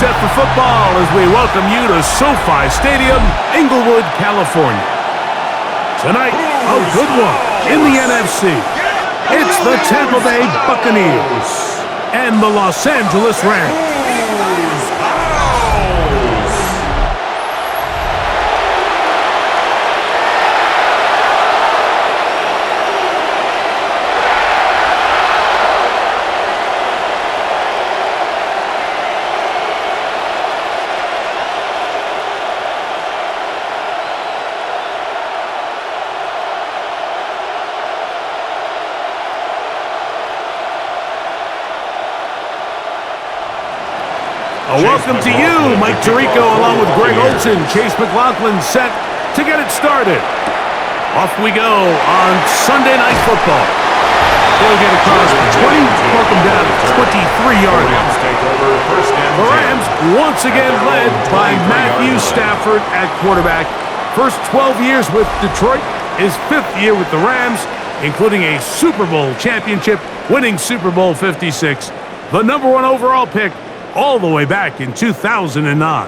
set for football as we welcome you to SoFi Stadium, Inglewood, California. Tonight, a good one in the NFC. It's the Tampa Bay Buccaneers and the Los Angeles Rams. A welcome to you, Mike Tirico, along with Greg Olson. Chase McLaughlin set to get it started. Off we go on Sunday Night Football. They'll get across 20, welcome down to 23-yard line. The Rams once again led by Matthew Stafford at quarterback. First 12 years with Detroit, his 5th year with the Rams, including a Super Bowl championship, winning Super Bowl 56. The #1 overall pick all the way back in 2009.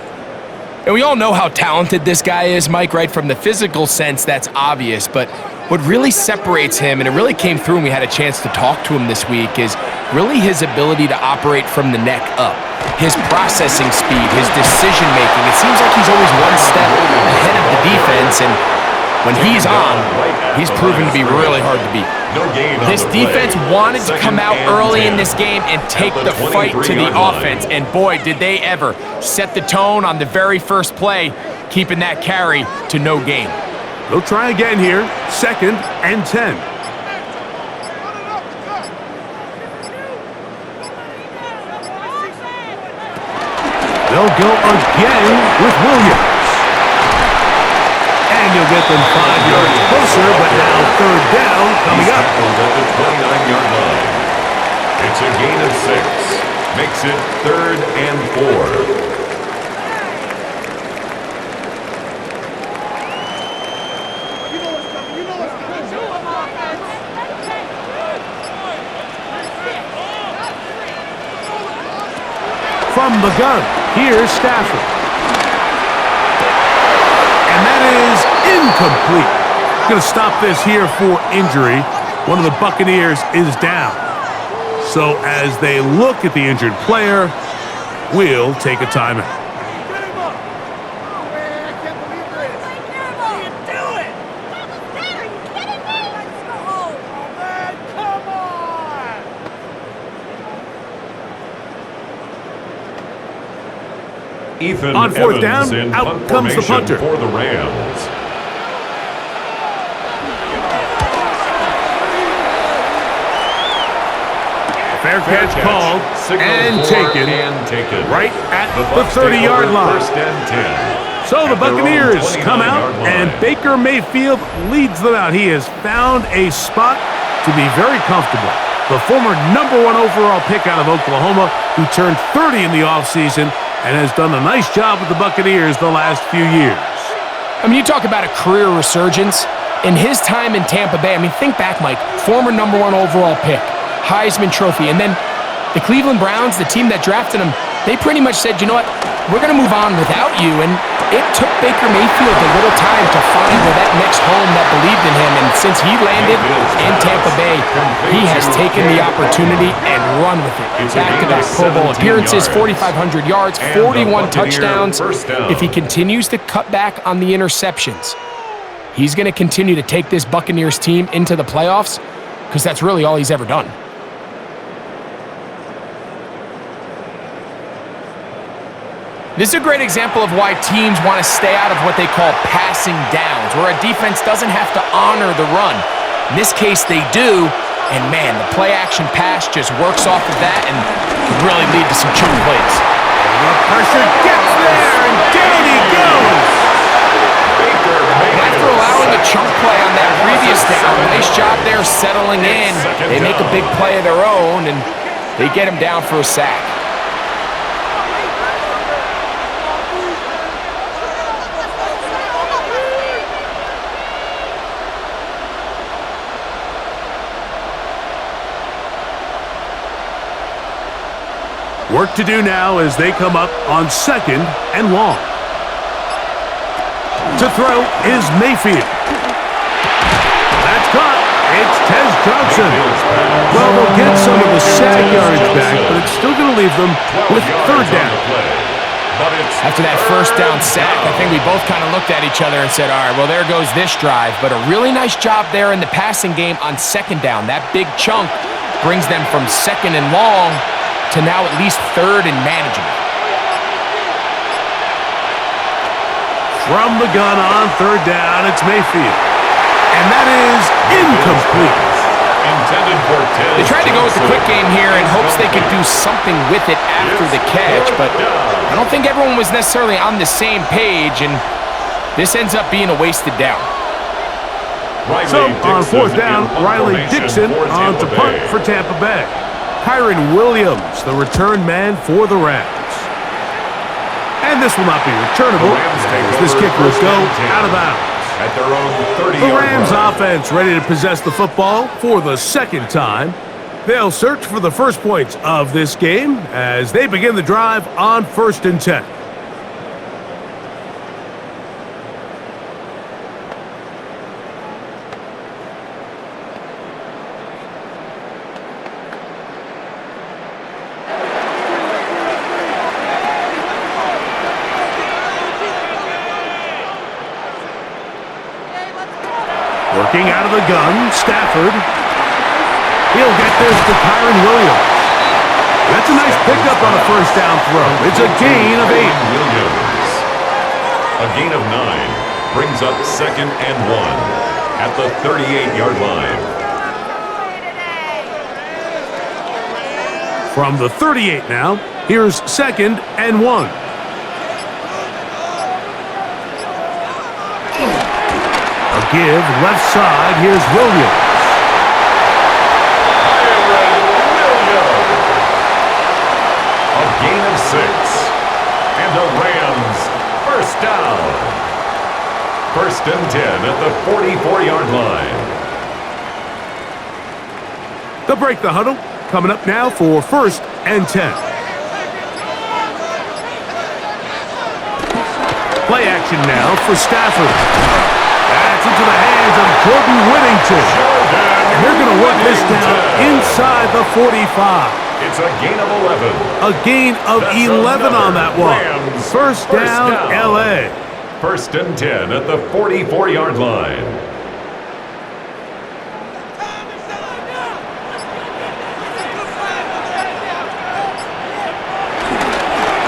And we all know how talented this guy is, Mike, right? From the physical sense, that's obvious. But what really separates him, and it really came through when we had a chance to talk to him this week, is really his ability to operate from the neck up. His processing speed, his decision-making. It seems like he's always one step ahead of the defense, and when he's on, he's proven to be really hard to beat. This defense wanted to come out early in this game and take the fight to the offense, and boy, did they ever. Set the tone on the very first play, keeping that carry to no gain. They'll try again here, 2nd and 10. They'll go again with Williams. And you'll get them 5 yards closer, but now 3rd down coming up. At the 29-yard line. It's a gain of 6. Makes it 3rd and 4. From the gun, here's Stafford. And that is incomplete. Going to stop this here for injury. One of the Buccaneers is down. So as they look at the injured player, we'll take a timeout. Ethan on 4th Evans down, in out punt comes the formation punter. For the Rams. Fair catch called and taken right at the 30-yard line. 1st and 10. So the Buccaneers come out, and Baker Mayfield leads them out. He has found a spot to be very comfortable. The former #1 overall pick out of Oklahoma, who turned 30 in the offseason and has done a nice job with the Buccaneers the last few years. I mean, you talk about a career resurgence. In his time in Tampa Bay, I mean, think back, Mike, former #1 overall pick, Heisman Trophy, and then the Cleveland Browns, the team that drafted him, they pretty much said, you know what, we're going to move on without you, and it took Baker Mayfield a little time to find that next home that believed in him, and since he landed in Tampa Bay, he has taken the opportunity and run with it. Back-to-back Pro Bowl appearances, 4,500 yards, 41 touchdowns. If he continues to cut back on the interceptions, he's going to continue to take this Buccaneers team into the playoffs, because that's really all he's ever done. This is a great example of why teams want to stay out of what they call passing downs, where a defense doesn't have to honor the run. In this case, they do, and man, the play-action pass just works off of that and can really lead to some choke plays. The pressure gets there, and down he goes! And after allowing a chunk play on that previous down, nice job there settling in. They make a big play of their own, and they get him down for a sack. Work to do now as they come up on 2nd and long. To throw is Mayfield. That's caught. It's Tez Johnson. Well, they'll get some of the sack yardage back, but it's still going to leave them with 3rd down. After that 1st down sack, I think we both kind of looked at each other and said, all right, well, there goes this drive. But a really nice job there in the passing game on 2nd down. That big chunk brings them from 2nd and long to now at least 3rd and manageable. From the gun on 3rd down, it's Mayfield. And that is incomplete. They tried to go with the quick game here in hopes they could do something with it after the catch, but I don't think everyone was necessarily on the same page, and this ends up being a wasted down. So, on 4th down, Riley Dixon on to punt for Tampa Bay. Kyron Williams, the return man for the Rams. And this will not be returnable, as this kick will go out of bounds. At their own 30-yard The Rams line. offense ready to possess the football for the 2nd time. They'll search for the first points of this game as they begin the drive on 1st and 10. Working out of the gun, Stafford. He'll get this to Kyron Williams. That's a nice pickup on a 1st down throw. It's a gain of 8. Williams. A gain of 9 brings up 2nd and 1 at the 38-yard line. From the 38 now, here's 2nd and 1. Give left side. Here's Williams. A gain of 6. And a Rams 1st down. 1st and 10 at the 44-yard line. They'll break the huddle. Coming up now for 1st and 10. Play action now for Stafford. That's into the hands of Jordan Whittington. And they're going to work this down inside the 45. It's a gain of 11. A gain of 11 on that one. First down, L.A. 1st and 10 at the 44-yard line.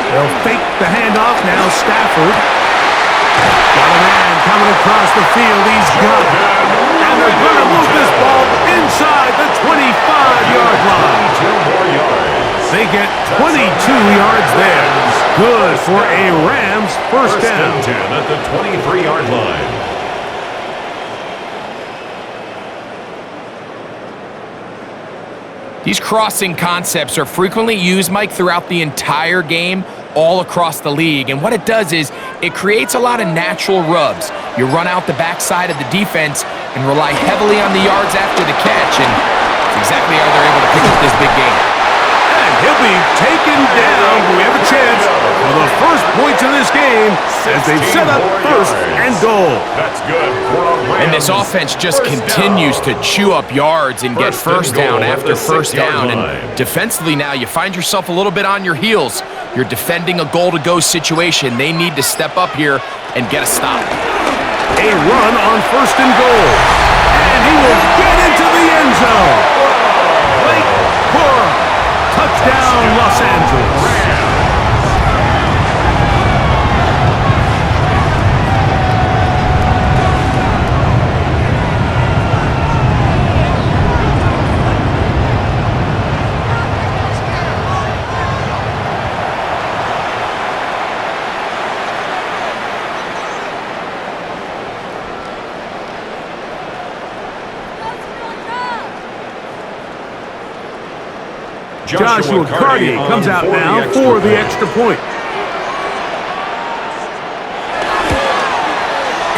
They'll fake the handoff now. Stafford. Got a man coming across the field. He's got it. And they're going to move this ball inside the 25-yard line. 2 more yards. They get 22 yards there. Good for a Rams 1st down. 1st and 10 at the 23-yard line. These crossing concepts are frequently used, Mike, throughout the entire game, all across the league. And what it does is it creates a lot of natural rubs. You run out the backside of the defense and rely heavily on the yards after the catch, and that's exactly how they're able to pick up this big game. And he'll be taken down. We have a chance for the first points in this game as they set up 1st and goal. That's good for a Rams. And this offense just continues to chew up yards and get 1st down after 1st down. And defensively now, you find yourself a little bit on your heels. You're defending a goal-to-go situation. They need to step up here and get a stop. A run on 1st and goal. And he will get into the end zone. Blake Cora. Touchdown, Los Angeles. Joshua Carty comes out now for the extra point.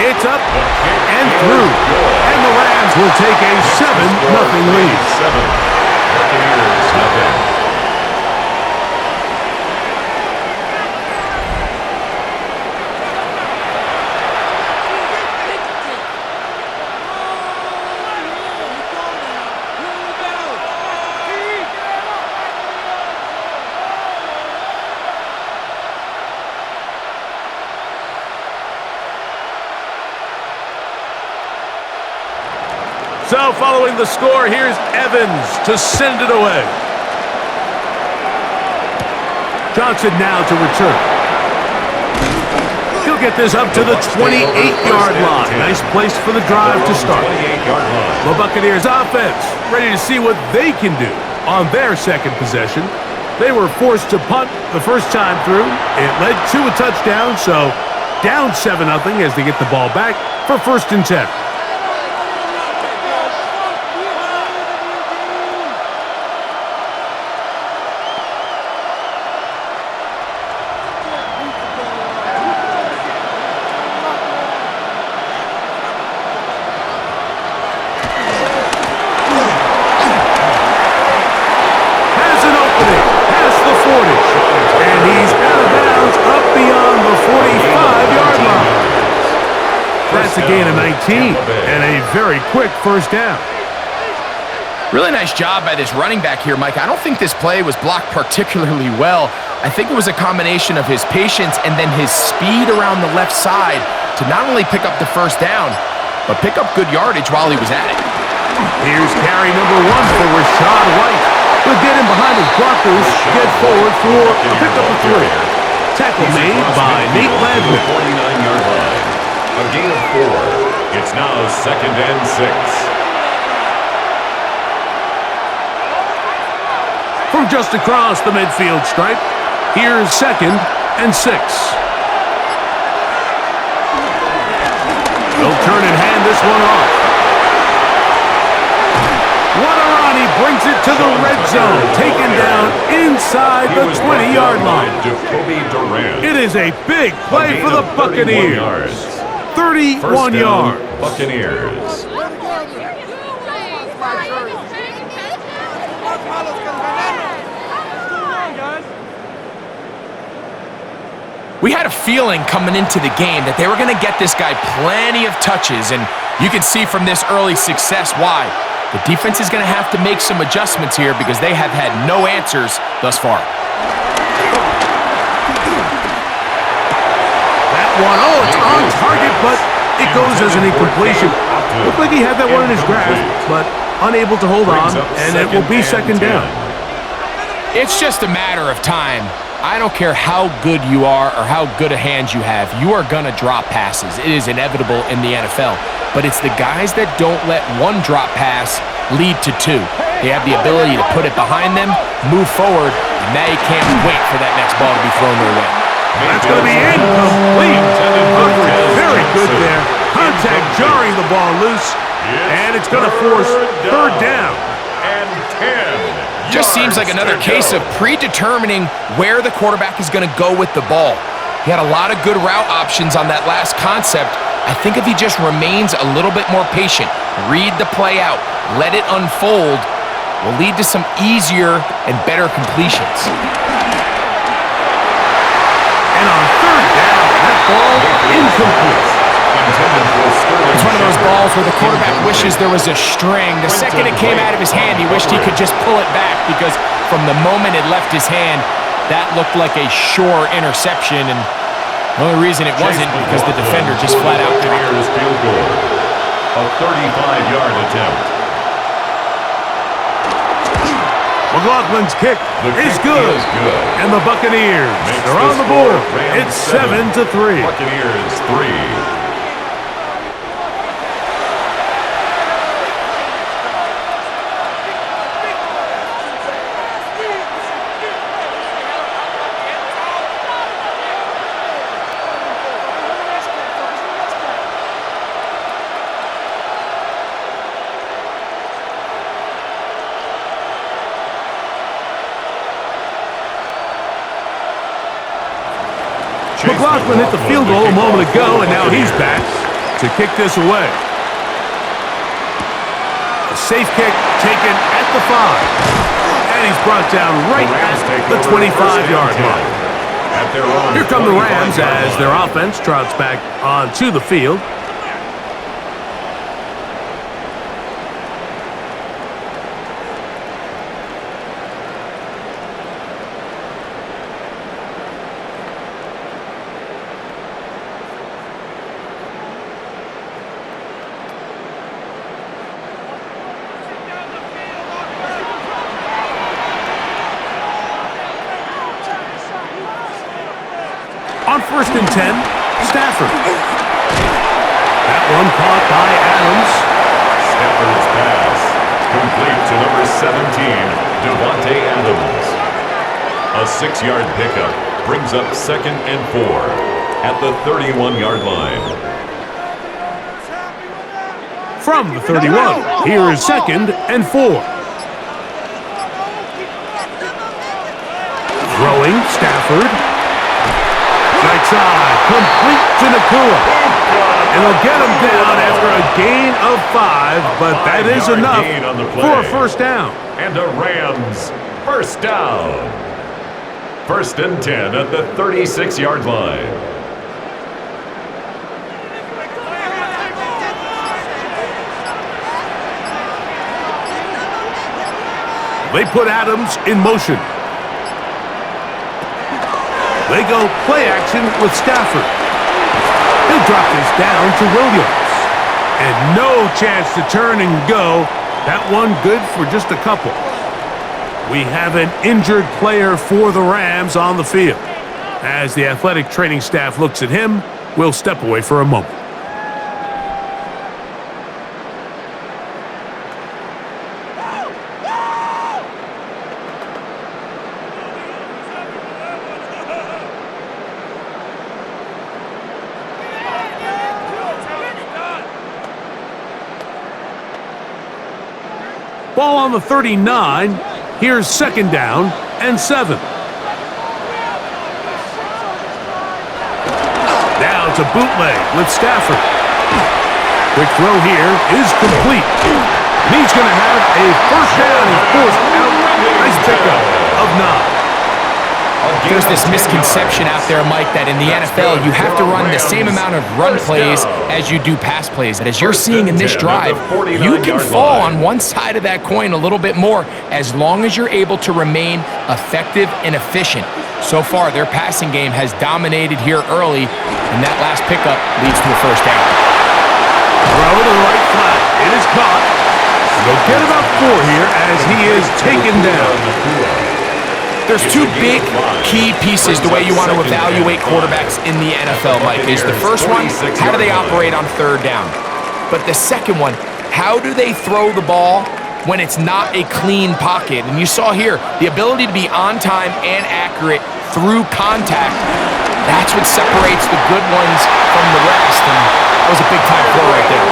It's up and through. And the Rams will take a 7-0 lead. Following the score, here's Evans to send it away. Johnson now to return. He'll get this up to the 28-yard line. Nice place for the drive to start. The Buccaneers offense ready to see what they can do on their second possession. They were forced to punt the first time through. It led to a touchdown, so down 7-0 as they get the ball back for 1st and 10. That's a gain of 19 and a very quick 1st down. Really nice job by this running back here, Mike. I don't think this play was blocked particularly well. I think it was a combination of his patience and then his speed around the left side to not only pick up the 1st down, but pick up good yardage while he was at it. Here's carry number 1 for Rashad White. He'll get him behind his blockers, get forward for a pickup of 3. Tackle made by Nate Landman. 49-yard line. A gain of 4. It's now 2nd and 6. From just across the midfield stripe, here's 2nd and 6. They'll turn and hand this one off. Waterani brings it to the red zone, taken down inside the 20-yard line. It is a big play for the Buccaneers. 31 yards. Buccaneers. We had a feeling coming into the game that they were going to get this guy plenty of touches, and you can see from this early success why. The defense is going to have to make some adjustments here because they have had no answers thus far. That one, it's on target, but it goes as an incompletion. Looked like he had that one in his grasp, but unable to hold on, and it will be 2nd down. It's just a matter of time. I don't care how good you are or how good a hand you have, you are going to drop passes. It is inevitable in the NFL. But it's the guys that don't let one drop pass lead to 2. They have the ability to put it behind them, move forward, and they can't wait for that next ball to be thrown their way. That's going to be incomplete. Very good there. Contact jarring the ball loose, and it's going to force 3rd down. And 10. Just seems like another case of predetermining where the quarterback is going to go with the ball. He had a lot of good route options on that last concept. I think if he just remains a little bit more patient, read the play out, let it unfold, will lead to some easier and better completions. And on 3rd down, that ball incomplete. It's one of those balls where the quarterback wishes there was a string. The second it came out of his hand, he wished he could just pull it back because from the moment it left his hand, that looked like a sure interception, and the only reason it wasn't because the defender just flat out dropped it. Field goal. A 35-yard attempt. McLaughlin's kick is good. And the Buccaneers are on the board. It's 7-3. Buccaneers 3. McLaughlin hit the field goal a moment ago, and now he's back to kick this away. A safe kick taken at the 5. And he's brought down right at the 25-yard line. Here come the Rams as their offense trots back onto the field. On 1st and 10, Stafford. That one caught by Adams. Stafford's pass complete to number 17, Devontae Adams. A 6-yard pickup brings up 2nd and 4 at the 31-yard line. From the 31, here is 2nd and 4. Throwing, Stafford. Right side, complete to Nakua. And they'll get him down after a gain of 5, but that is enough for a first down. And a Rams first down. 1st and 10 at the 36-yard line. They put Adams in motion. They go play action with Stafford. He'll drop this down to Williams. And no chance to turn and go. That one good for just a couple. We have an injured player for the Rams on the field. As the athletic training staff looks at him, we'll step away for a moment. Ball on the 39. Here's 2nd down and 7. Now it's a bootleg with Stafford. Quick throw here is complete. He's going to have a first down and forced out. Nice pickup of 9. There's this misconception out there, Mike, that in the NFL you have to run the same amount of run plays as you do pass plays. And as you're seeing in this drive, you can fall on one side of that coin a little bit more as long as you're able to remain effective and efficient. So far, their passing game has dominated here early, and that last pickup leads to a first down. Throw to the right flat. It is caught. They'll get about 4 here as he is taken down. There's 2 big key pieces the way you want to evaluate quarterbacks in the NFL, Mike. Is the first one, how do they operate on 3rd down? But the second one, how do they throw the ball when it's not a clean pocket? And you saw here, the ability to be on time and accurate through contact, that's what separates the good ones from the rest. And that was a big-time throw right there.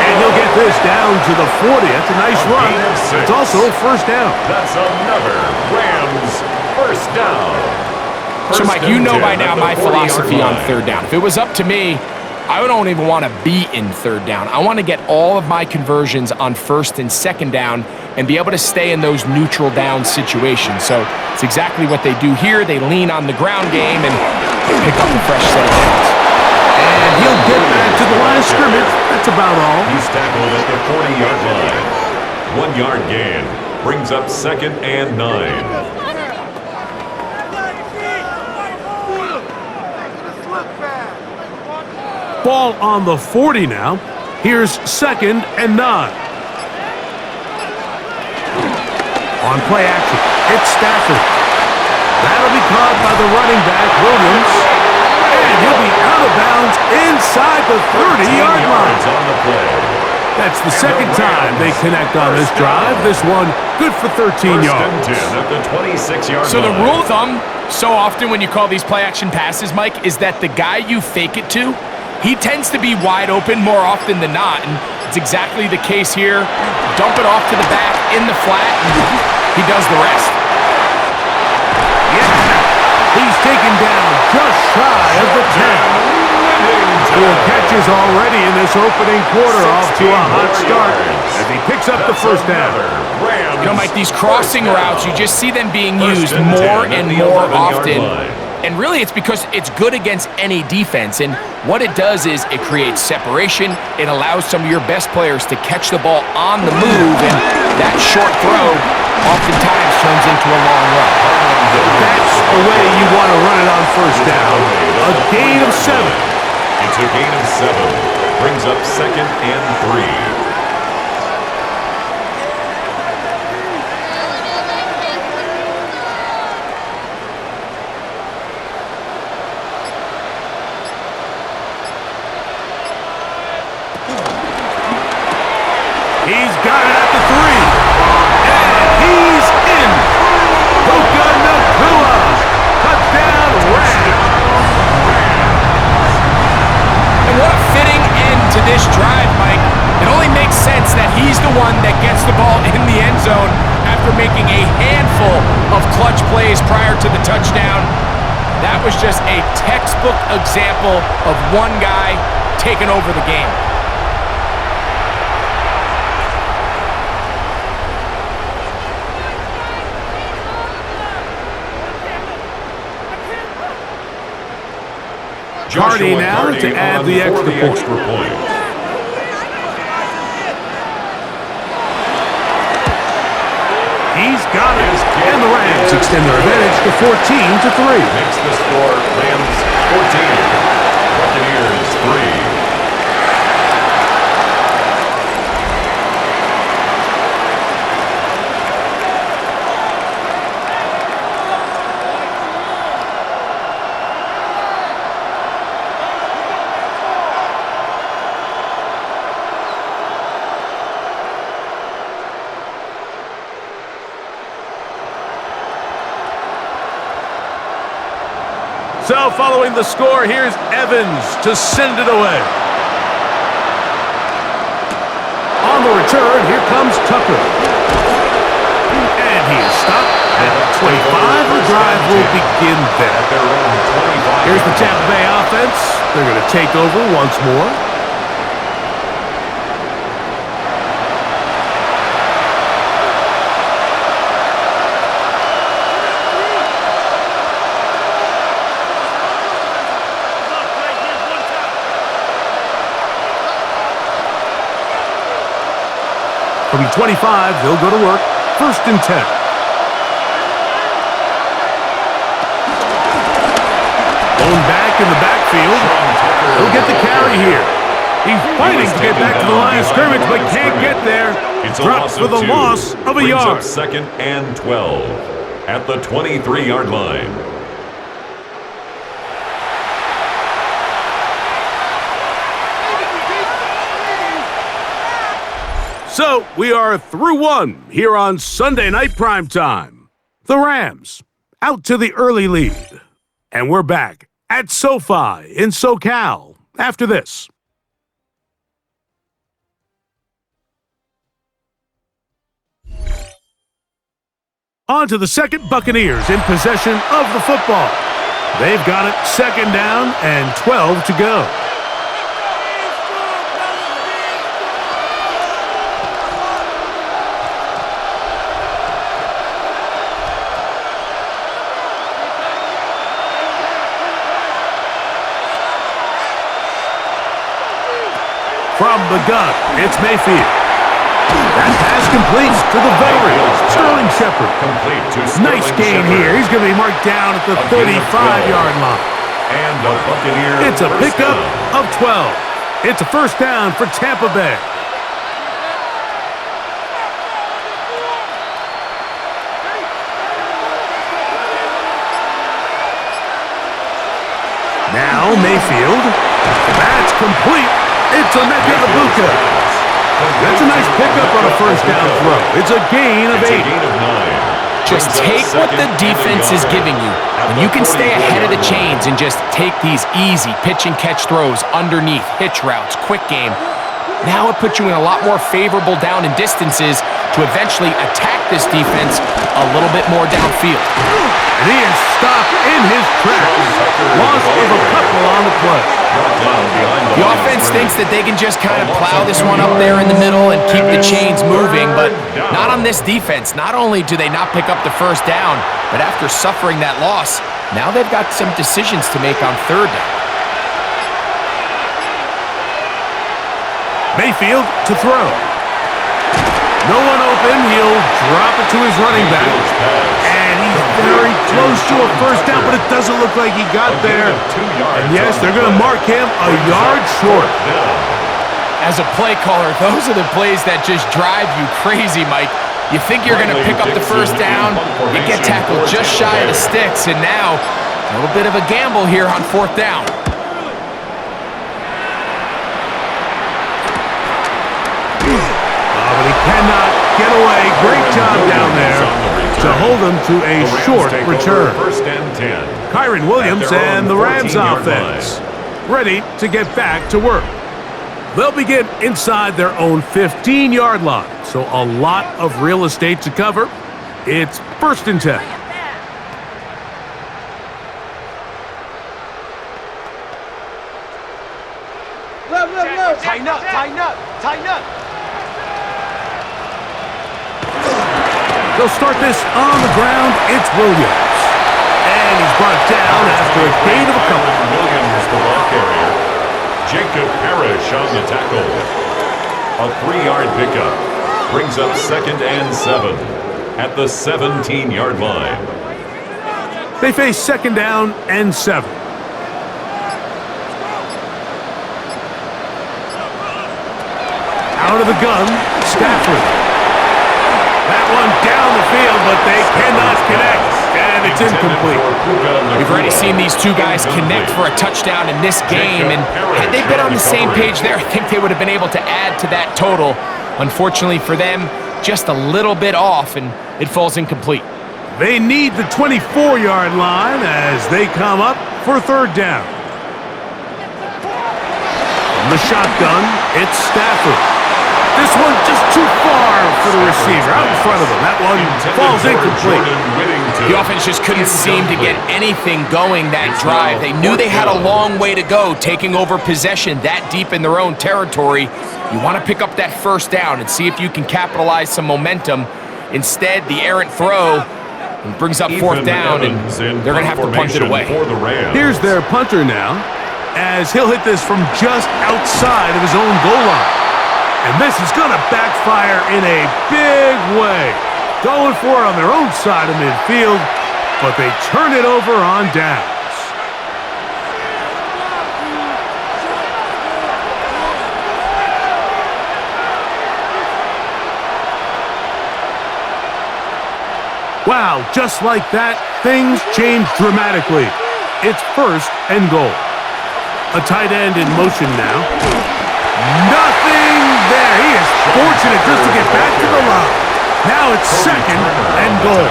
And he'll get this down to the 40. That's a nice run. It's also a first down. That's another Rams first down. So, Mike, you know by now my philosophy on 3rd down. If it was up to me, I don't even want to be in 3rd down. I want to get all of my conversions on 1st and 2nd down and be able to stay in those neutral down situations. So it's exactly what they do here. They lean on the ground game and pick up a fresh set of downs. And he'll get back to the line of scrimmage. That's about all. He's tackled at the 40-yard line. 1-yard gain brings up 2nd and 9. Ball on the 40 now. Here's 2nd and 9. On play action, it's Stafford. That'll be caught by the running back, Williams. And he'll be out of bounds inside the 30-yard line. On the play. That's the second time they connect on this drive. This one good for 13 yards. First and 10 at the 26-yard line. So the rule of thumb, so often when you call these play-action passes, Mike, is that the guy you fake it to, he tends to be wide open more often than not, and it's exactly the case here. Dump it off to the back in the flat, and he does the rest. Yeah, he's taken down just shy of the 10. 4 catches already in this opening quarter, off to a hot start as he picks up the first down. You know, Mike, these crossing routes, you just see them being used more and more often. And really, it's because it's good against any defense. And what it does is it creates separation. It allows some of your best players to catch the ball on the move. And that short throw oftentimes turns into a long run. That's the way you want to run it on first down. A gain of 7. It's a gain of 7. Brings up 2nd and 3. the ball in the end zone after making a handful of clutch plays prior to the touchdown. That was just a textbook example of one guy taking over the game. Cardi now to add the extra point. He's got it, and the Rams extend their advantage to 14-3. Makes the score Rams 14, Buccaneers 3. So following the score, here's Evans to send it away. On the return, here comes Tucker. And he is stopped at 25. The drive will begin there. Here's the Tampa Bay offense. They're going to take over once more. From 25, they'll go to work. 1st and 10. Going back in the backfield. He'll get the carry here. He's fighting to get back to the line of scrimmage, but can't get there. Drops for the loss of a yard. 2nd and 12 at the 23-yard line. So, we are through one here on Sunday Night Primetime. The Rams out to the early lead. And we're back at SoFi in SoCal after this. On to the second, Buccaneers in possession of the football. They've got it 2nd down and 12 to go. From the gun, it's Mayfield. That pass complete to the veteran, Sterling Shepard. Nice gain here. He's going to be marked down at the 35-yard line. And the Buccaneers. It's a pickup of 12. It's a 1st down for Tampa Bay. Now Mayfield. That's complete. It's a BUCS. That's a nice pickup on a 1st down throw. It's a gain of 8. Just take what the defense is giving you. When you can stay ahead of the chains and just take these easy pitch and catch throws underneath, hitch routes, quick game, now it puts you in a lot more favorable down and distances to eventually attack this defense a little bit more downfield. And he is stopped in his tracks. Loss of a couple on the play. The offense thinks that they can just kind of plow this one up there in the middle and keep the chains moving, but not on this defense. Not only do they not pick up the 1st down, but after suffering that loss, now they've got some decisions to make on 3rd down. Mayfield to throw. No one open. He'll drop it to his running back. And he's very close to a 1st down, but it doesn't look like he got there. And yes, they're going to mark him a yard short. As a play caller, those are the plays that just drive you crazy, Mike. You think you're going to pick up the 1st down, you get tackled just shy of the sticks, and now a little bit of a gamble here on 4th down. But he cannot get away. Great job down there to hold him to a short return. 1st and 10. Kyron Williams and the Rams offense ready to get back to work. They'll begin inside their own 15-yard line, so a lot of real estate to cover. It's 1st and 10. Tighten up, tighten up, tighten up. They'll start this on the ground. It's Williams. And he's brought down after a gain of a couple. Williams, the ball carrier. Jacob Parrish on the tackle. A 3-yard pickup brings up 2nd and 7 at the 17-yard line. They face 2nd down and 7. Out of the gun, Stafford. That one down the field, but they cannot connect, and it's incomplete. We've already seen these two guys connect for a touchdown in this game, and had they been on the same page there, I think they would have been able to add to that total. Unfortunately for them, just a little bit off, and it falls incomplete. They need the 24-yard line as they come up for 3rd down. From the shotgun, it's Stafford. This one just too far for the receiver, out in front of him. That one falls incomplete. The offense just couldn't seem to get anything going that drive. They knew they had a long way to go, taking over possession that deep in their own territory. You want to pick up that 1st down and see if you can capitalize some momentum. Instead, the errant throw brings up 4th down, and they're going to have to punt it away. Here's their punter now, as he'll hit this from just outside of his own goal line. And this is going to backfire in a big way. Going for it on their own side of midfield, but they turn it over on downs. Wow, just like that, things change dramatically. It's 1st and goal. A tight end in motion now. Nothing there. He is fortunate just to get back to the line. Now it's 2nd and goal.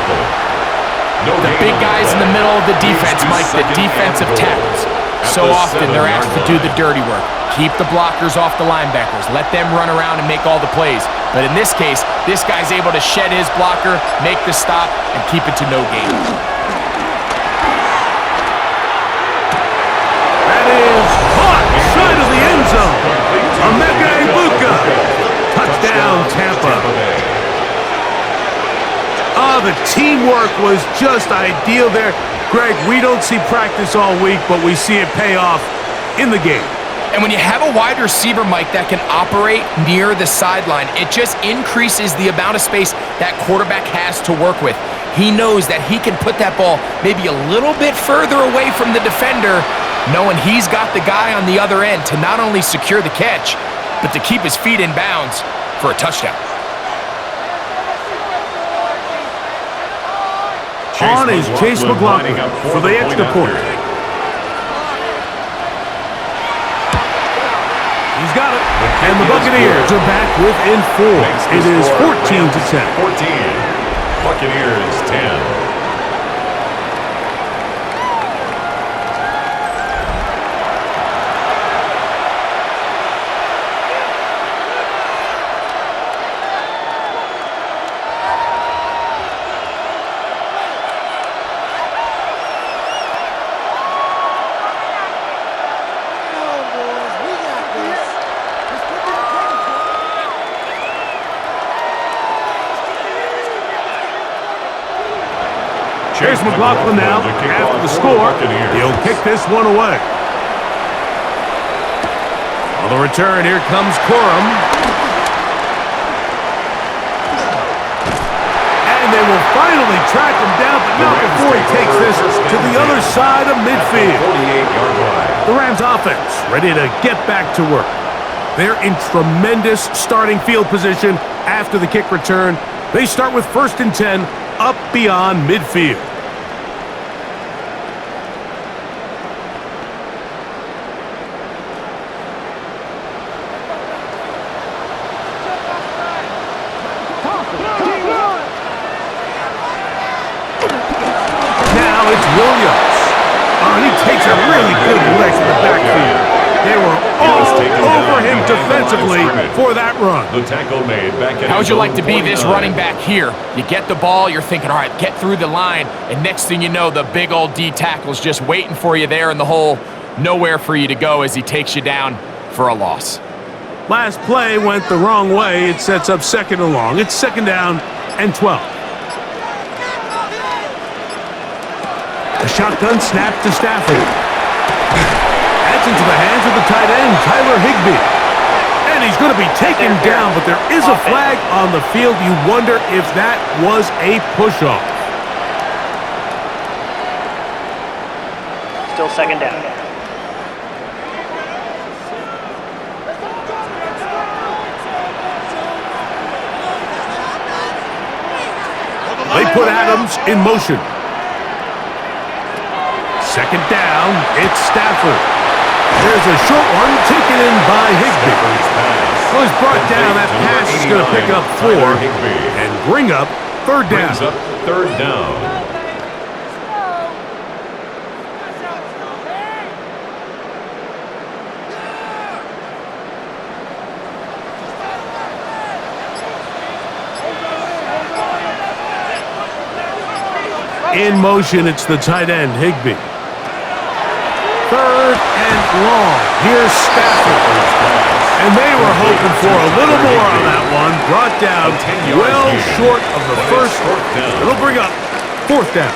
The big guys in the middle of the defense, Mike, the defensive tackles. So often they're asked to do the dirty work. Keep the blockers off the linebackers. Let them run around and make all the plays. But in this case, this guy's able to shed his blocker, make the stop, and keep it to no gain. That is caught side of the end zone. BUCS. Touchdown, Tampa. The teamwork was just ideal there. Greg, we don't see practice all week, but we see it pay off in the game. And when you have a wide receiver, Mike, that can operate near the sideline, it just increases the amount of space that quarterback has to work with. He knows that he can put that ball maybe a little bit further away from the defender, knowing he's got the guy on the other end to not only secure the catch, but to keep his feet in bounds for a touchdown. On is Chase McLaughlin for the extra point. He's got it. And the Buccaneers are back within 4. It is 14-10. 14. Buccaneers 10. Here's McLaughlin now. After the score, he'll kick this one away. On the return, here comes Corum. And they will finally track him down, but not before he takes this to the other side of midfield. The Rams offense ready to get back to work. They're in tremendous starting field position after the kick return. They start with 1st and 10 up beyond midfield. Now it's Williams. And he takes a really good lick in the backfield. They were all over him defensively for that run. The tackle made back at How would you like to be 49. this running back here? You get the ball, you're thinking, all right, get through the line, and next thing you know, the big old D tackle's just waiting for you there in the hole, nowhere for you to go as he takes you down for a loss. Last play went the wrong way. It sets up 2nd and long. It's 2nd down and 12. A shotgun snap to Stafford. That's into the hands of the tight end, Tyler Higbee. And he's going to be taken down, but there is a flag on the field. You wonder if that was a push-off. Still 2nd down. They put Adams in motion. 2nd down, it's Stafford. There's a short one taken in by Higbee. So he's brought down. That pass is going to pick up 4 and bring up 3rd down. Brings up 3rd down. In motion, it's the tight end, Higbee. 3rd and long. Here's Stafford. And they were hoping for a little more on that one. Brought down well short of the first. It'll bring up 4th down.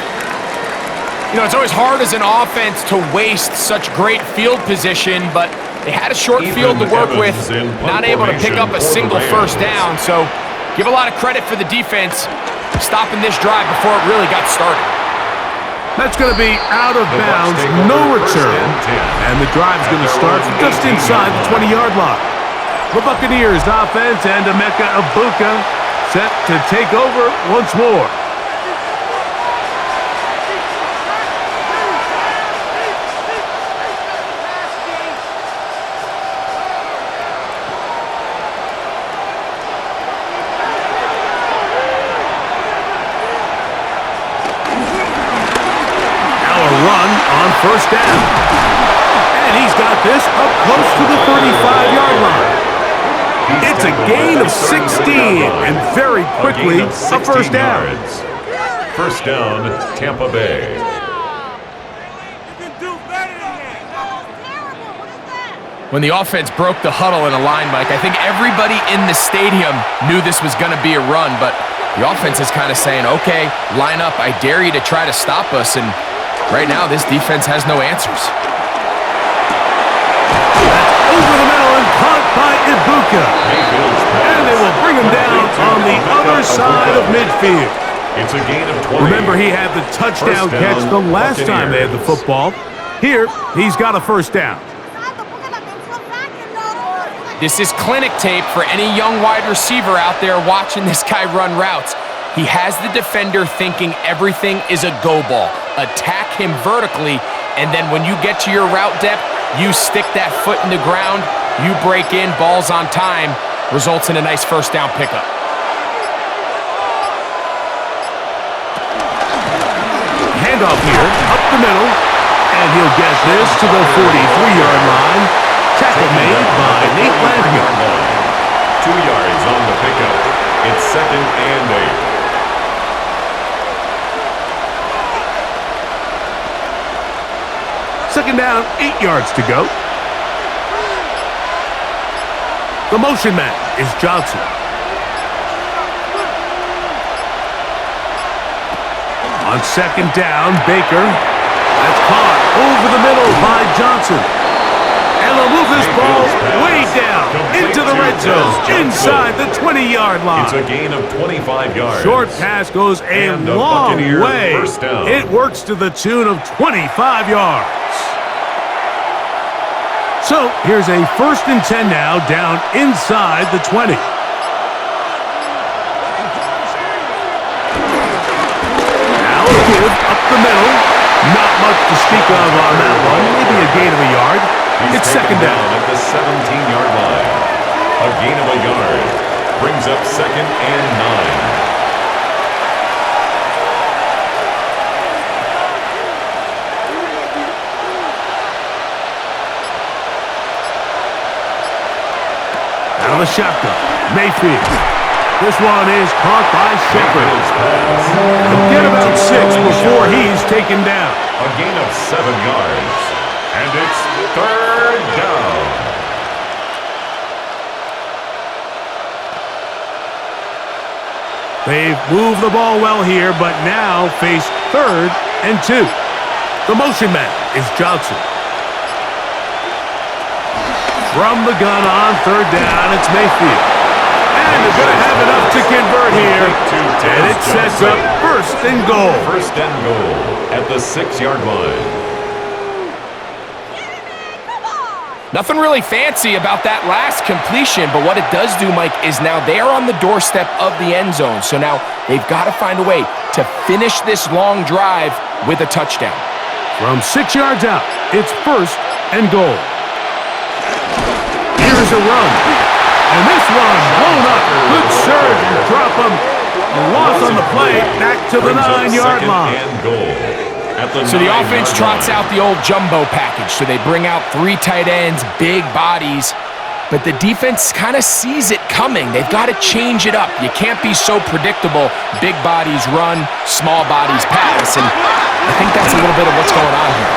You know, it's always hard as an offense to waste such great field position, but they had a short field to work with, not able to pick up a single 1st down. So give a lot of credit for the defense stopping this drive before it really got started. That's going to be out of bounds, no return. And the drive's going to start just inside the 20-yard line. The Buccaneers offense and Emeka Ibuka set to take over once more. First down. And he's got this up close to the 35-yard line. It's a gain of 16, and very quickly, a 1st down. 1st down, Tampa Bay. When the offense broke the huddle in a line, Mike, I think everybody in the stadium knew this was going to be a run, but the offense is kind of saying, okay, line up, I dare you to try to stop us, and right now, this defense has no answers. That's over the middle and caught by Ibuka. And they will bring him down on the other side of midfield. It's a gain of 20. Remember, he had the touchdown catch the last time they had the football. Here, he's got a 1st down. This is clinic tape for any young wide receiver out there watching this guy run routes. He has the defender thinking everything is a go ball. Attack him vertically, and then when you get to your route depth, you stick that foot in the ground, you break in, ball's on time, results in a nice 1st down pickup. Handoff here, up the middle, and he'll get this to the 43-yard line. Tackle made by Nate Landry. 2 yards on the pickup. It's 2nd and 8. Second down, 8 yards to go. The motion man is Johnson. On 2nd down, Baker. That's caught over the middle by Johnson. And they'll move this ball way down into the red zone, inside the 20-yard line. It's a gain of 25 yards. Short pass goes a long way. It works to the tune of 25 yards. So here's a 1st and 10 now, down inside the 20. Now a give up the middle. Not much to speak of on that one. Maybe a gain of a yard. It's 2nd down at the 17-yard line. A gain of a yard brings up 2nd and 9. the shotgun. Mayfield. This one is caught by Shepard. He'll get about 6 before he's taken down. A gain of 7 yards. And it's 3rd down. They've moved the ball well here, but now face 3rd and 2. The motion man is Johnson. From the gun on 3rd down, it's Mayfield. And they're going to have enough to convert here. And it sets up 1st and goal. 1st and goal at the 6-yard line. Nothing really fancy about that last completion, but what it does do, Mike, is now they're on the doorstep of the end zone. So now they've got to find a way to finish this long drive with a touchdown. From 6 yards out, it's 1st and goal. Here's a run. And this one blown up. Good surge. Drop him. A loss on the play. Back to the 9-yard line. So the offense trots out the old jumbo package. So they bring out 3 tight ends, big bodies. But the defense kind of sees it coming. They've got to change it up. You can't be so predictable. Big bodies run, small bodies pass. And I think that's a little bit of what's going on here.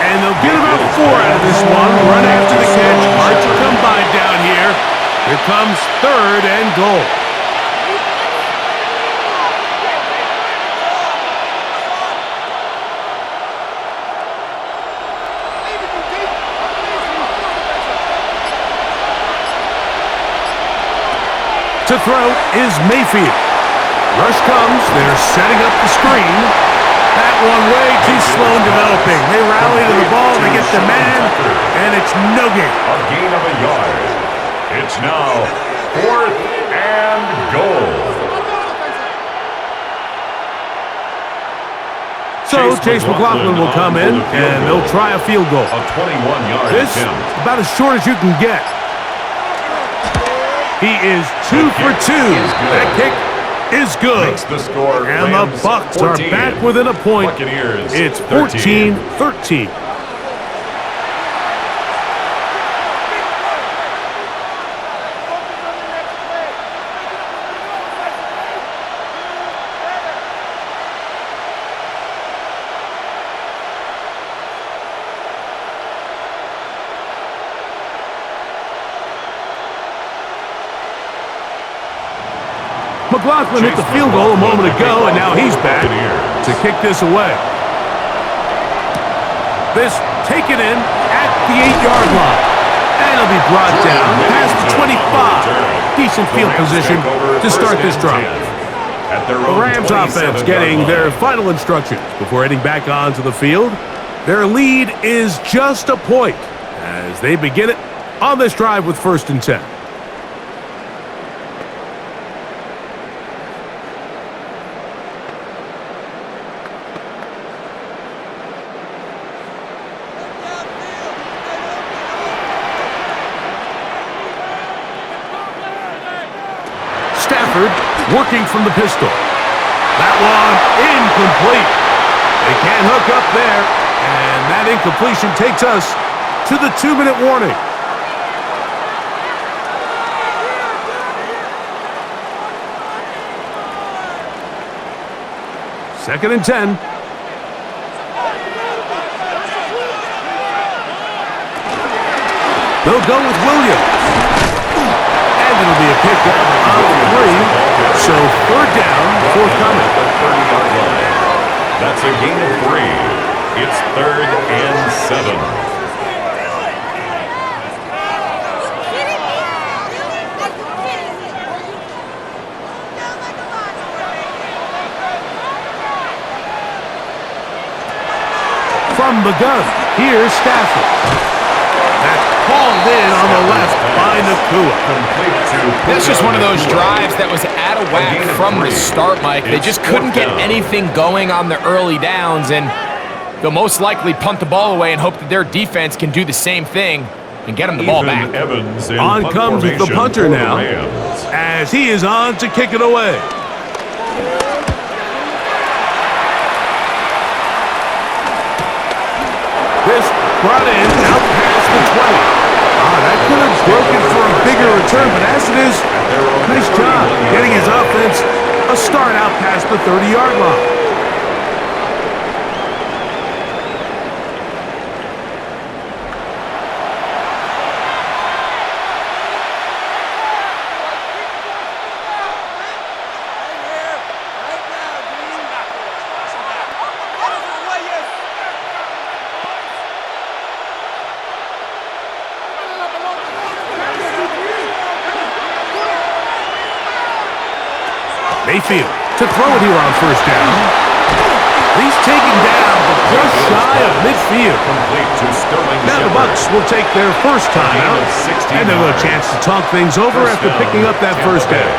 And they'll get about 4 out of this one. Run after the catch. Hard to come by down here. Here comes 3rd and goal. To throw is Mayfield. Rush comes. They're setting up the screen. That one way too slow in developing. They rally to the ball. They get the man, and it's no gain. A gain of a yard. It's now 4th and goal. So Chase McLaughlin will come in, and they'll try a field goal. A 21-yard This attempt. about as short as you can get. He is 2 for 2. That kick is good. Makes the score. And the Bucs are back within a point. Buccaneers, It's 13. 14-13. McLaughlin hit the field goal a moment ago, and now he's back to kick this away. This taken in at the 8-yard line. And it'll be brought down past the 25. Decent field position to start this drive. The Rams offense getting their final instructions before heading back onto the field. Their lead is just a point as they begin it on this drive with 1st and 10. Working from the pistol. That one incomplete. They can't hook up there. And that incompletion takes us to the 2-minute warning. Second and 10. They'll go with Williams. And it'll be a pickup of 3. So 3rd down, forthcoming. That's a gain of 3. It's 3rd and 7. From the gun, here's Stafford. That's called in on the left by Nakua. This was one of those drives that was out of whack from the start, Mike. They just couldn't get anything going on the early downs, and they'll most likely punt the ball away and hope that their defense can do the same thing and get them the ball back. On comes the punter now, as he is on to kick it away. This brought in out past the 20. That could have broken for a bigger return, but as it is, nice job getting his offense a start out past the 30-yard line. Mayfield to throw it here on first down. He's taken down, but just shy of midfield. Now the Bucs will take their first time out, and they'll have a chance to talk things over after picking up that first down.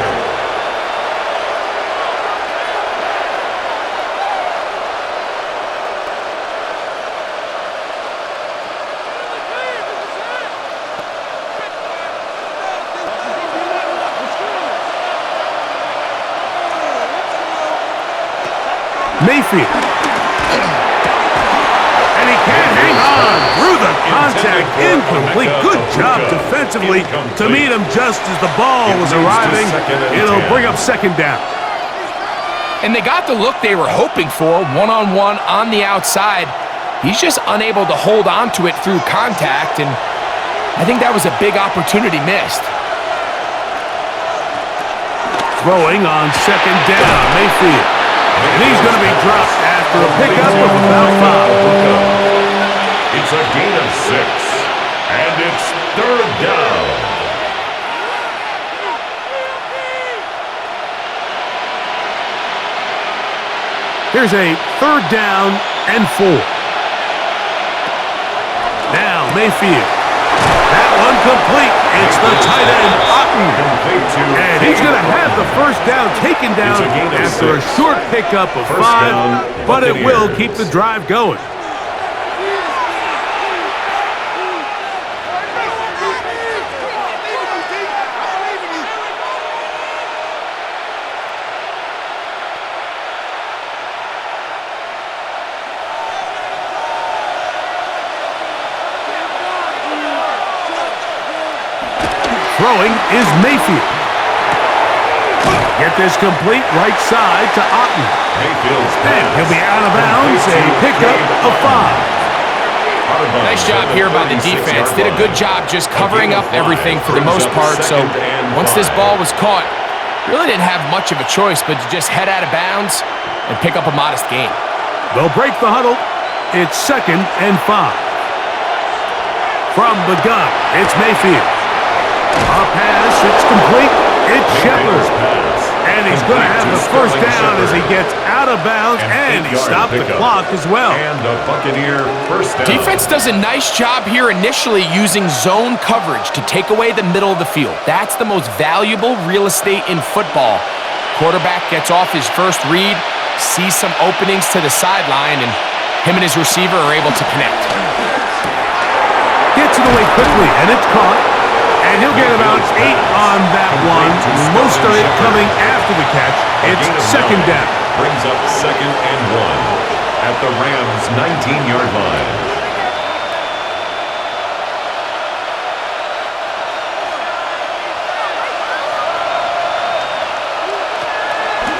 Mayfield. And he can't hang on through the contact. Incomplete. Good job defensively to meet him just as the ball was arriving. It'll bring up second down. And they got the look they were hoping for, one-on-one on the outside. He's just unable to hold on to it through contact, and I think that was a big opportunity missed. Throwing on second down, Mayfield. And he's going to be dropped after a pickup of about 5. It's a gain of 6, and it's third down. Here's a third down and 4. Now Mayfield. That one complete. It's the tight end, Otten. And he's going to have the first down taken down after a short pickup of 5, but it will keep the drive going. Throwing is Mayfield. Get this complete right side to Otten. And he'll be out of bounds, a pickup of 5. Nice job here by the defense. Did a good job just covering up everything for the most part. So once this ball was caught, really didn't have much of a choice but to just head out of bounds and pick up a modest gain. They'll break the huddle. It's second and 5. From the gun, it's Mayfield. A pass, it's complete. It's Shepard. And he's going to have the first down as he gets out of bounds, and he stopped the clock as well. And the Buccaneer first down. Defense does a nice job here initially using zone coverage to take away the middle of the field. That's the most valuable real estate in football. Quarterback gets off his first read, sees some openings to the sideline, and him and his receiver are able to connect. Gets it away quickly, and it's caught. And he'll get about 8 on that one. Most of it coming after the catch. It's second down. Brings up second and 1 at the Rams' 19-yard line.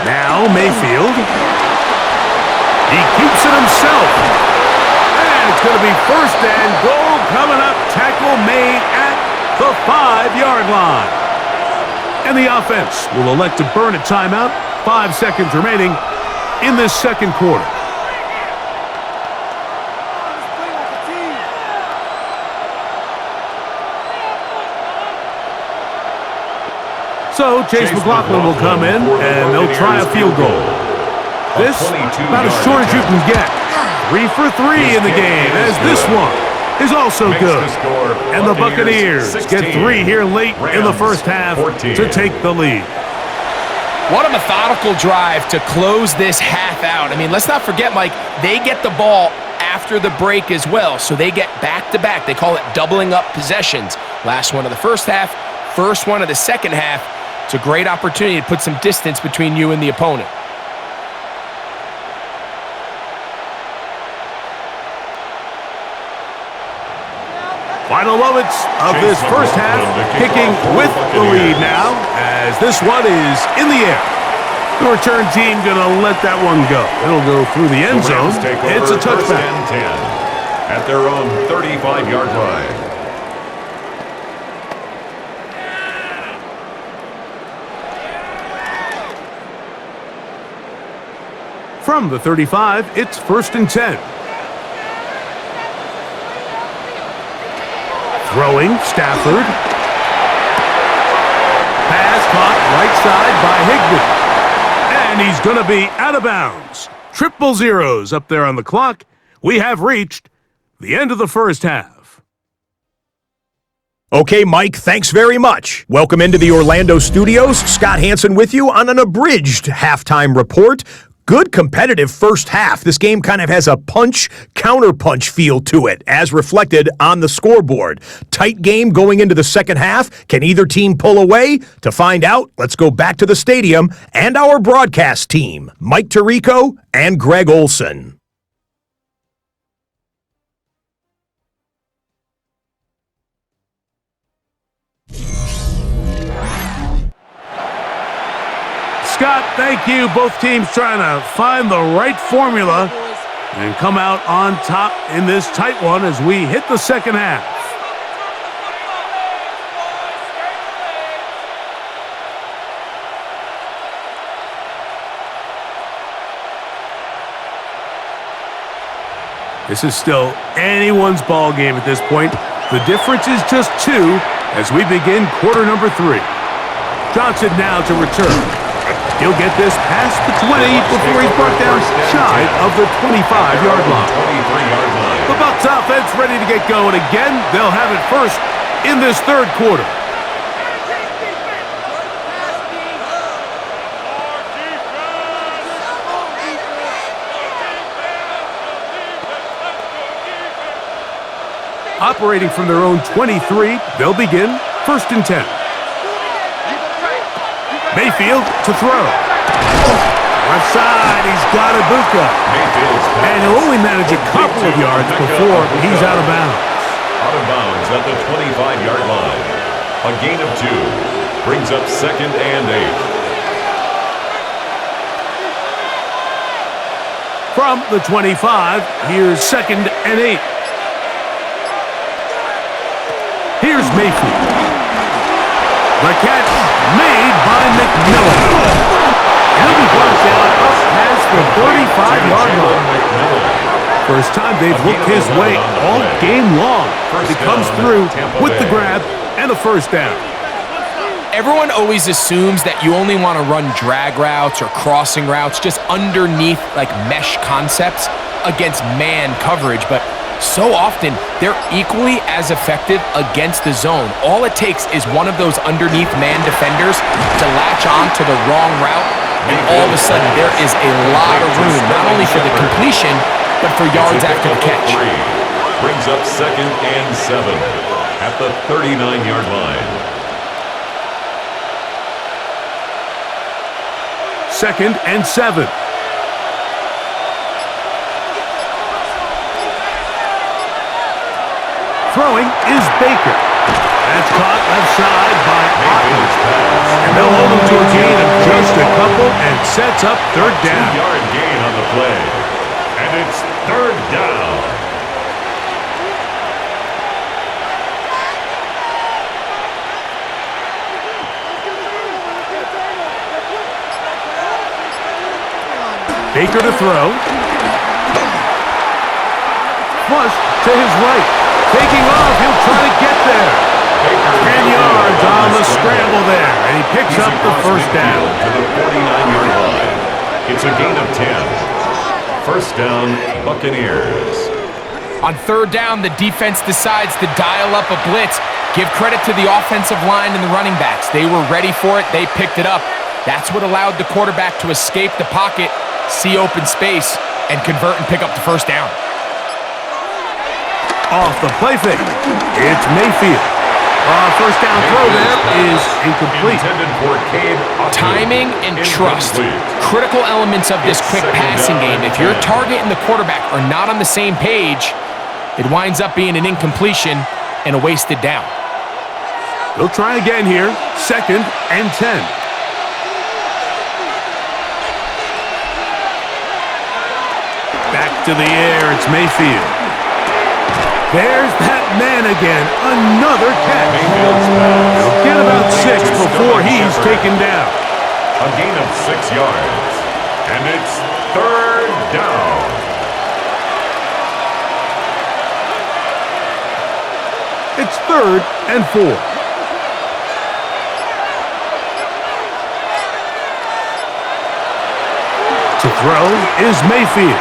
Now Mayfield. He keeps it himself. And it's going to be first and goal coming up. Tackle made at the 5-yard line. And the offense will elect to burn a timeout. 5 seconds remaining in this second quarter. So Chase McLaughlin will come in, and they'll try a field goal. This, about as short as you can get. 3 for 3 in the game, as this one is also good. And the Buccaneers get 3 here late in the first half to take the lead. What a methodical drive to close this half out. I mean, let's not forget, Mike, they get the ball after the break as well, so they get back-to-back. They call it doubling up possessions. Last one of the first half, first one of the second half. It's a great opportunity to put some distance between you and the opponent. Final moments of this first half, kicking with the lead now, as this one is in the air. The return team going to let that one go. It'll go through the end zone. It's a touchback. First and 10 at their own 35-yard line. From the 35, it's first and 10. Throwing, Stafford. Pass caught right side by Higbee. And he's going to be out of bounds. Triple zeros up there on the clock. We have reached the end of the first half. Okay, Mike, thanks very much. Welcome into the Orlando studios. Scott Hansen with you on an abridged halftime report. Good competitive first half. This game kind of has a punch-counterpunch feel to it, as reflected on the scoreboard. Tight game going into the second half. Can either team pull away? To find out, let's go back to the stadium and our broadcast team, Mike Tirico and Greg Olson. Scott, thank you. Both teams trying to find the right formula and come out on top in this tight one as we hit the second half. This is still anyone's ball game at this point. The difference is just 2 as we begin quarter number 3. Johnson now to return. He'll get this past the 20 before he's brought down shy of the 25-yard line. The Bucs offense ready to get going again. They'll have it first in this third quarter. Operating from their own 23, they'll begin first and 10. Mayfield to throw. Left side, he's got Ibuka. And he'll only manage a couple of yards before he's out of bounds. Out of bounds at the 25-yard line. A gain of 2 brings up second and 8. From the 25, here's second and 8. Here's Mayfield. The catch made by McMillan. He'll be brought down up past the 35-yard line. First time they've looked his way all game long. He comes through with the grab and a first down. Everyone always assumes that you only want to run drag routes or crossing routes just underneath like mesh concepts against man coverage, but so often, they're equally as effective against the zone. All it takes is one of those underneath man defenders to latch on to the wrong route, and all of a sudden there is a lot of room, not only for the completion, but for yards after the catch. Brings up second and 7 at the 39-yard line. Second and 7. Throwing is Baker. That's caught left side by Otten. And they'll hold him to a gain of just a couple and sets up third down. 2-yard gain on the play. And it's third down. Baker to throw. Flush to his right. Taking off, he'll try to get there. 10 yards on the scramble there, and he picks up the first down. To the 49-yard line. It's a gain of 10. First down, Buccaneers. On third down, the defense decides to dial up a blitz. Give credit to the offensive line and the running backs. They were ready for it. They picked it up. That's what allowed the quarterback to escape the pocket, see open space, and convert and pick up the first down. Off the play fake, it's Mayfield. First down throw there is incomplete. Timing and trust, critical elements of this quick passing game. If your target and the quarterback are not on the same page, it winds up being an incompletion. and a wasted down. They'll try again here. 2nd and 10. Back to the air. It's Mayfield. There's that man again. Another catch. He'll get about 6 before he's taken down. A gain of 6 yards. And it's 3rd down. It's 3rd and 4. To throw is Mayfield.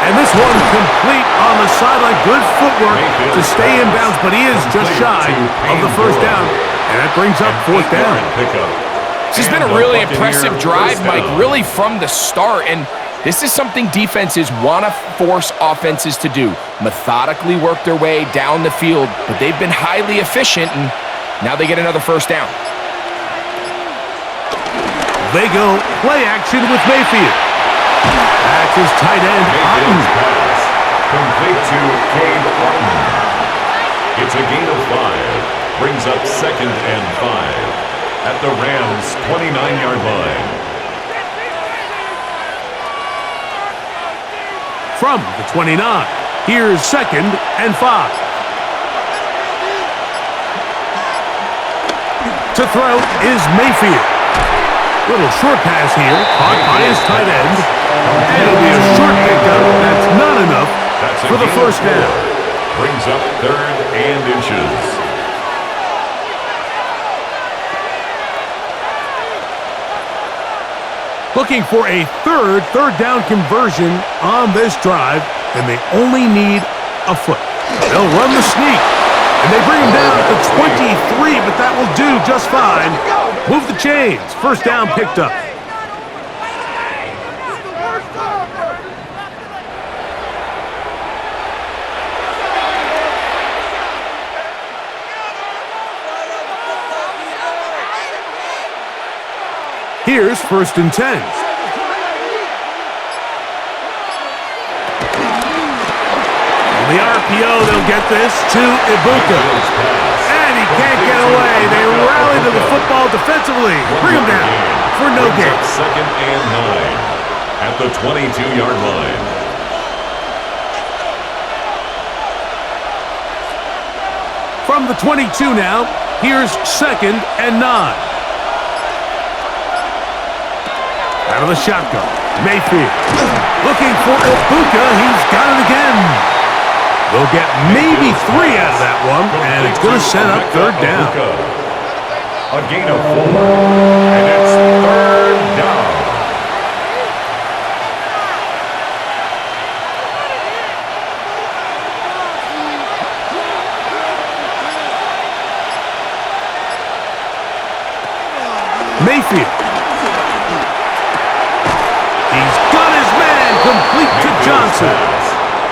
And this one complete on the sideline. Good footwork to stay in bounds, but he is just shy of the 1st down. And that brings up 4th down. This has been a really impressive drive, Mike, really from the start. And this is something defenses want to force offenses to do. Methodically work their way down the field, but they've been highly efficient, and now they get another 1st down. They go play action with Mayfield. That's his tight end, Otten. Pass complete to Cade Otten. It's a gain of 5. Brings up 2nd and 5 at the Rams' 29-yard line. From the 29, here's 2nd and 5. To throw is Mayfield. Little short pass here, caught by his tight end. And it'll be a short pickup. That's not enough for the 1st down. Brings up 3rd and inches. Looking for a third down conversion on this drive, and they only need a foot. They'll run the sneak, and they bring him down to 23, but that will do just fine. Move the chains. 1st down picked up. Here's 1st and 10. On the RPO, they'll get this to Ibuka. And he can't get away. They rally to the football defensively. Bring him down for no gain. 2nd and 9 at the 22-yard line. From the 22 now, here's 2nd and 9. Out of the shotgun, Mayfield looking for Ibuka. He's got it again. They'll get maybe 3 out of that one, and it's going to set up 3rd down. A gain of 4, and it's 3rd down. Mayfield. He's got his man complete to Johnson.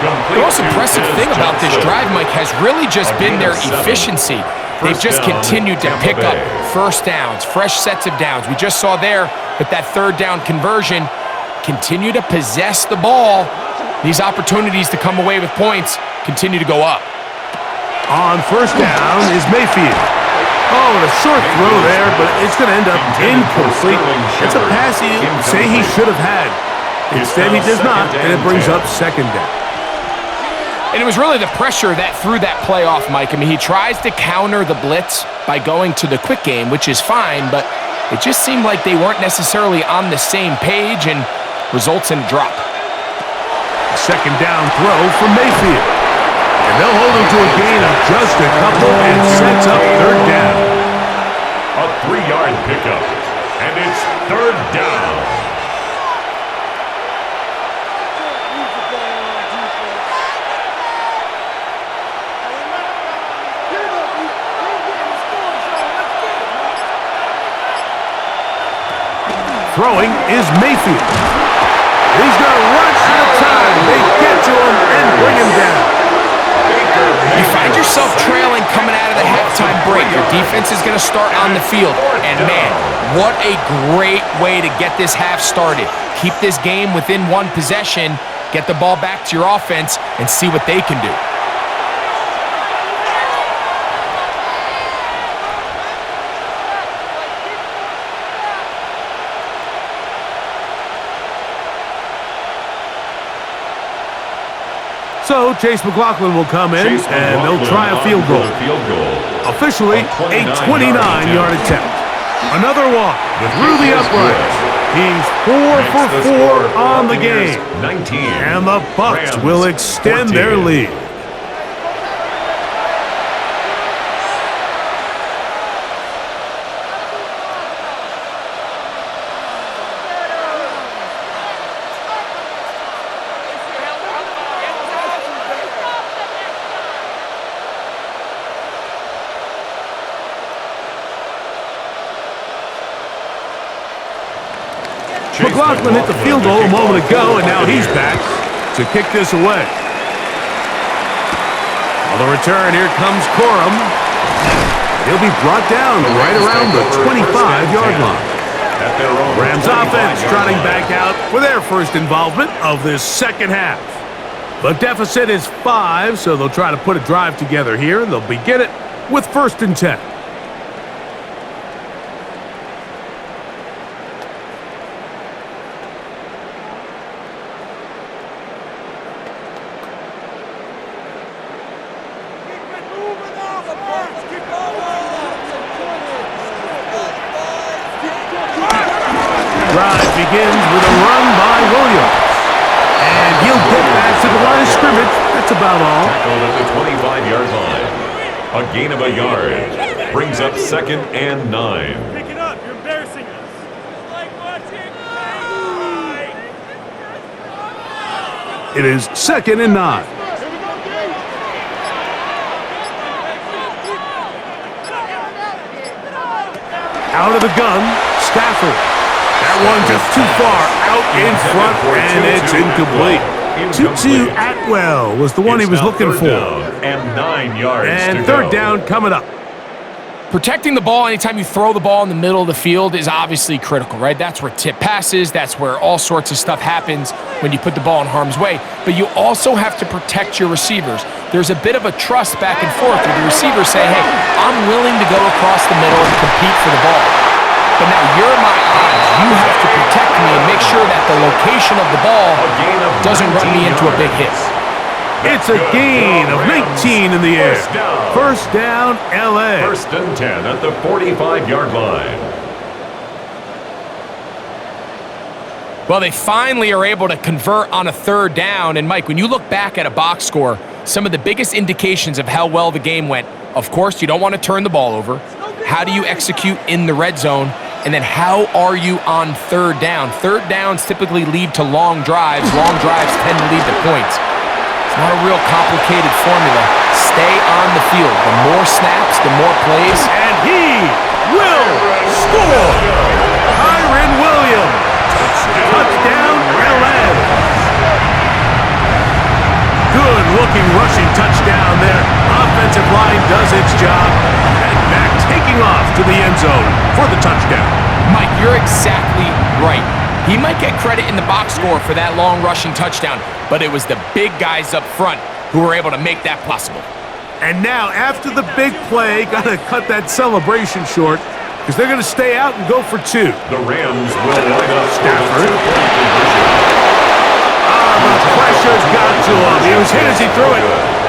The most impressive thing about this drive, Mike, has really just been their efficiency. They've just continued to pick up 1st downs, fresh sets of downs. We just saw there with that 3rd down conversion, continue to possess the ball. These opportunities to come away with points continue to go up. On 1st down is Mayfield. Oh, and a short throw there, but it's going to end up incomplete. It's a pass you say he should have had. Instead, he does not, and it brings up 2nd down. And it was really the pressure that threw that play off, Mike. I mean, he tries to counter the blitz by going to the quick game, which is fine, but it just seemed like they weren't necessarily on the same page and results in a drop. 2nd down throw from Mayfield. And they'll hold him to a gain of just a couple and sets up 3rd down. A 3-yard pickup, and it's 3rd down. Throwing is Mayfield. He's going to run out of time. They get to him and bring him down. You find yourself trailing coming out of the halftime break. Your defense is going to start on the field. And, man, what a great way to get this half started. Keep this game within 1 possession, get the ball back to your offense, and see what they can do. So Chase McLaughlin will come in, and they'll try a field goal. Officially, a 29-yard attempt. Another one through the uprights. He's 4 for 4 on the game. 19. And the Bucs will extend their lead. McLaughlin hit the field goal a moment ago, and now he's back to kick this away. On the return, here comes Corum. He'll be brought down right around the 25-yard line. Rams offense trotting back out for their first involvement of this second half. The deficit is 5, so they'll try to put a drive together here, and they'll begin it with 1st and 10. Drive begins with a run by Williams. And he'll get back to the line of scrimmage. That's about all. Tackled at the 25-yard line. A gain of a yard. Brings up 2nd and 9. Pick it up. You're embarrassing us. It is 2nd and 9. Out of the gun, Stafford. That one just too far out in front, and it's incomplete. Tutu Atwell was the one he was looking for. And 9 yards And to 3rd go. down coming up. Protecting the ball anytime you throw the ball in the middle of the field is obviously critical, right? That's where tip passes, that's where all sorts of stuff happens when you put the ball in harm's way. But you also have to protect your receivers. There's a bit of a trust back and forth where the receivers say, hey, I'm willing to go across the middle and compete for the ball. But now you're my eyes. You have to protect me and make sure that the location of the ball doesn't run me into a big hit. It's a gain of 19 in the air. First down, L.A. 1st and 10 at the 45-yard line. Well, they finally are able to convert on a 3rd down. And, Mike, when you look back at a box score, some of the biggest indications of how well the game went, of course, you don't want to turn the ball over. How do you execute in the red zone? And then how are you on 3rd down? 3rd downs typically lead to long drives. Long drives tend to lead to points. It's not a real complicated formula. Stay on the field. The more snaps, the more plays. And he will score. Kyren Williams. Touchdown, L.A. Good-looking rushing touchdown there. Offensive line does its job. And back taking off to the end zone for the touchdown. Mike, you're exactly right. He might get credit in the box score for that long rushing touchdown, but it was the big guys up front who were able to make that possible. And now, after the big play, got to cut that celebration short because they're going to stay out and go for 2. The Rams will line up Stafford. for the 2-point conversion. The pressure's got to him. He was hit as he threw it.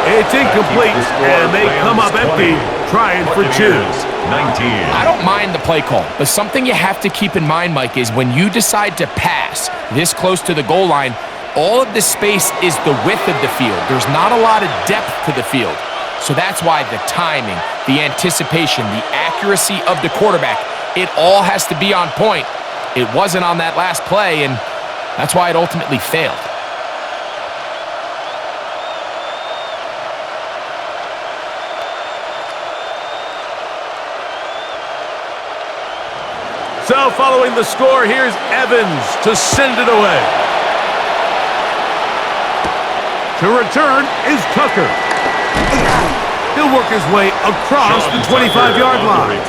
It's incomplete, and they come up empty, trying for 2. 19. I don't mind the play call, but something you have to keep in mind, Mike, is when you decide to pass this close to the goal line, all of the space is the width of the field. There's not a lot of depth to the field. So that's why the timing, the anticipation, the accuracy of the quarterback, it all has to be on point. It wasn't on that last play, and that's why it ultimately failed. So following the score, here's Evans to send it away. To return is Tucker. He'll work his way across the 25-yard line.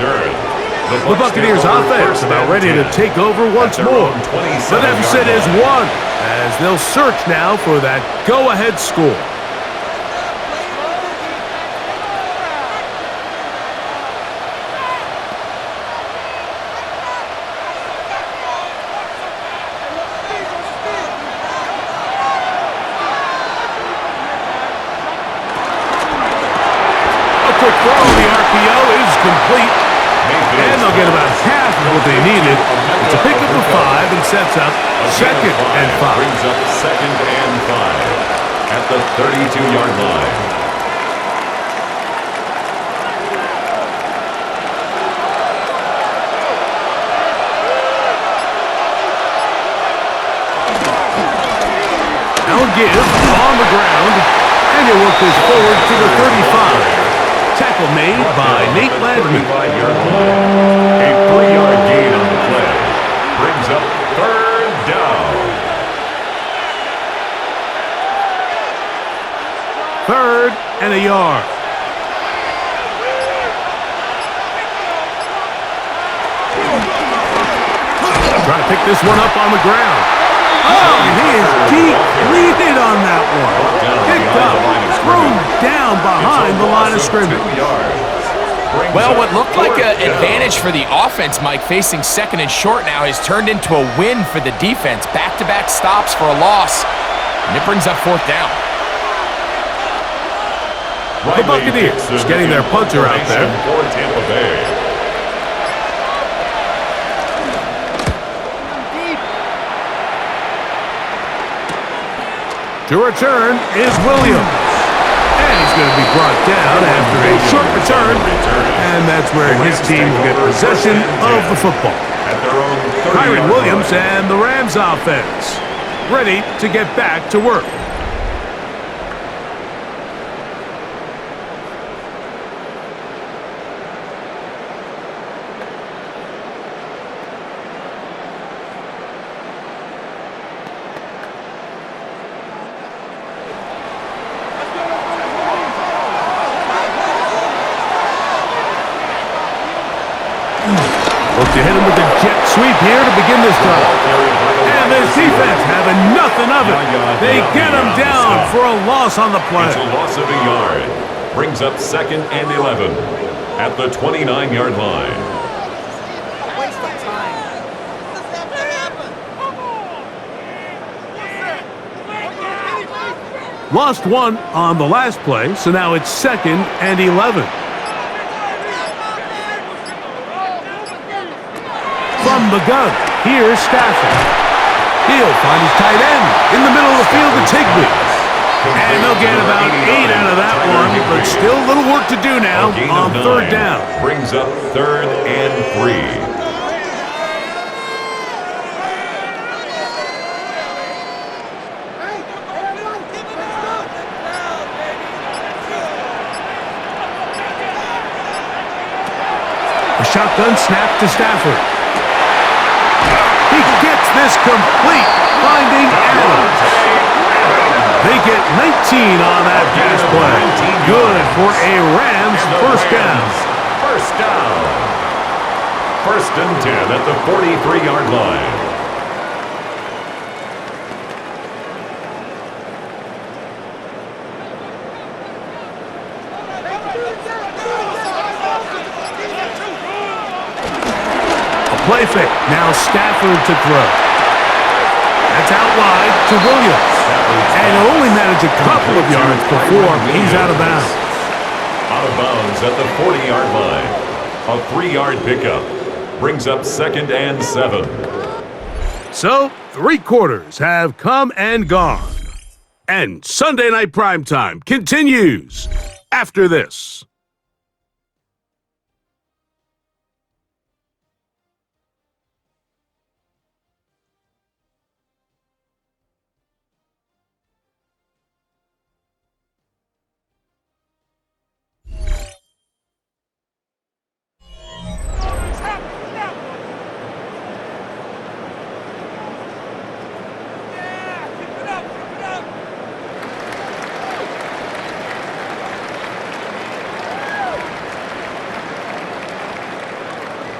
The Buccaneers offense about ready to take over once more. The deficit is 1 as they'll search now for that go-ahead score. throw. The RPO is complete. And they'll get about half of what they needed. It's a pickup of 5 and sets up second and 5. Brings up second and 5 at the 32-yard line. Now give on the ground, and he'll work this forward to the 35. Tackle made by Nate Ladman. A 3-yard gain on the play. Brings up third down. Third and a yard. Trying to pick this one up on the ground. Oh, he is depleted on that one. Picked up, thrown down behind the line of scrimmage. Well, what looked like an advantage for the offense, Mike, facing second and short now, has turned into a win for the defense. Back-to-back stops for a loss, and it brings up fourth down. The Buccaneers just getting their punter out there. For Tampa Bay. To return is Williams. And he's going to be brought down after a short return. And that's where his team will get possession of the football. Kyron Williams and the Rams offense ready to get back to work. Look to hit him with a jet sweep here to begin this drive. And this defense having nothing of it. They get him down for a loss on the play. It's a loss of a yard. Brings up second and 11 at the 29-yard line. Lost one on the last play, so now it's second and 11. From the gun, here's Stafford. He'll find his tight end in the middle of the field to Tigbee. And they'll get about 8 out of that one, but still a little work to do now on third down. Brings up third and 3. A shotgun snap to Stafford. He gets this complete, finding Adams. They get 19 on that pass play. Good for a Rams first down. First down. First and 10 at the 43-yard line. Play fake. Now Stafford to throw. That's out wide to Williams. And he'll only manage a couple of yards before he's out of bounds. Out of bounds at the 40-yard line. A 3-yard pickup. Brings up second and 7. So, 3 quarters have come and gone. And Sunday Night Primetime continues after this.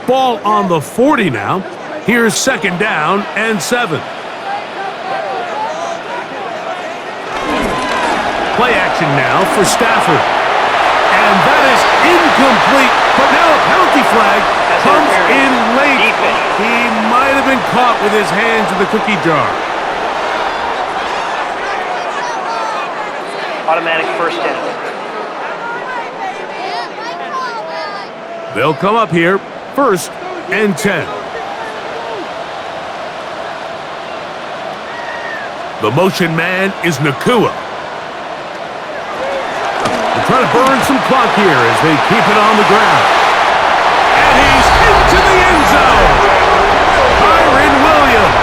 Ball on the 40 now. Here's second down and 7. Play action now for Stafford. And that is incomplete. But now a penalty flag comes in late. He might have been caught with his hands in the cookie jar. Automatic first down. They'll come up here, 1st and 10. The motion man is Nakua. They're trying to burn some clock here as they keep it on the ground. And he's into the end zone. Kyron Williams.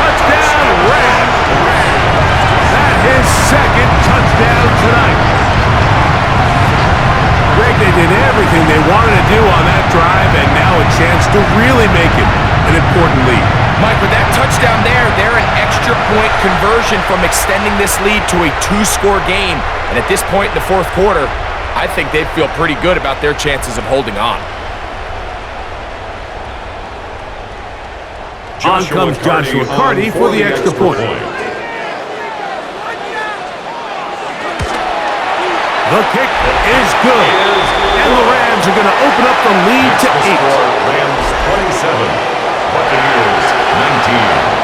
Touchdown, Rams. That's his 2nd touchdown tonight. Greg, they did everything they wanted to do on that drive, and now a chance to really make it an important lead. Mike, with that touchdown there, they're an extra point conversion from extending this lead to a 2-score game. And at this point in the 4th quarter, I think they'd feel pretty good about their chances of holding on. On comes Joshua Carty for the extra point. The kick is good. And the Rams are going to open up the lead to 8. Rams 27, Buccaneers 19.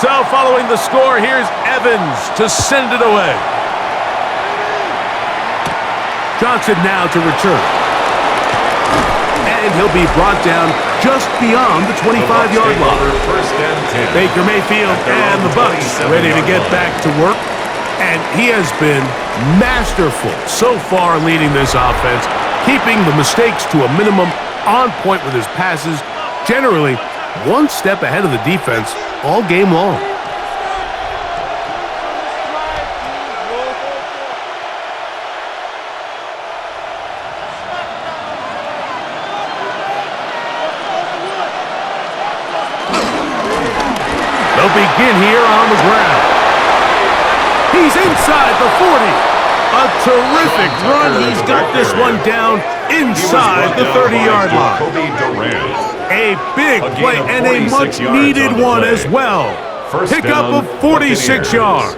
So following the score, here's Evans to send it away. Johnson now to return. And he'll be brought down just beyond the 25-yard line. Baker Mayfield and the Bucks ready to get back to work. And he has been masterful so far leading this offense, keeping the mistakes to a minimum, on point with his passes, generally one step ahead of the defense all game long. They'll begin here on the ground. He's inside the 40. A terrific run. He's got this one down inside the 30-yard line. A big play and a much-needed one as well. Pickup of 46 yards.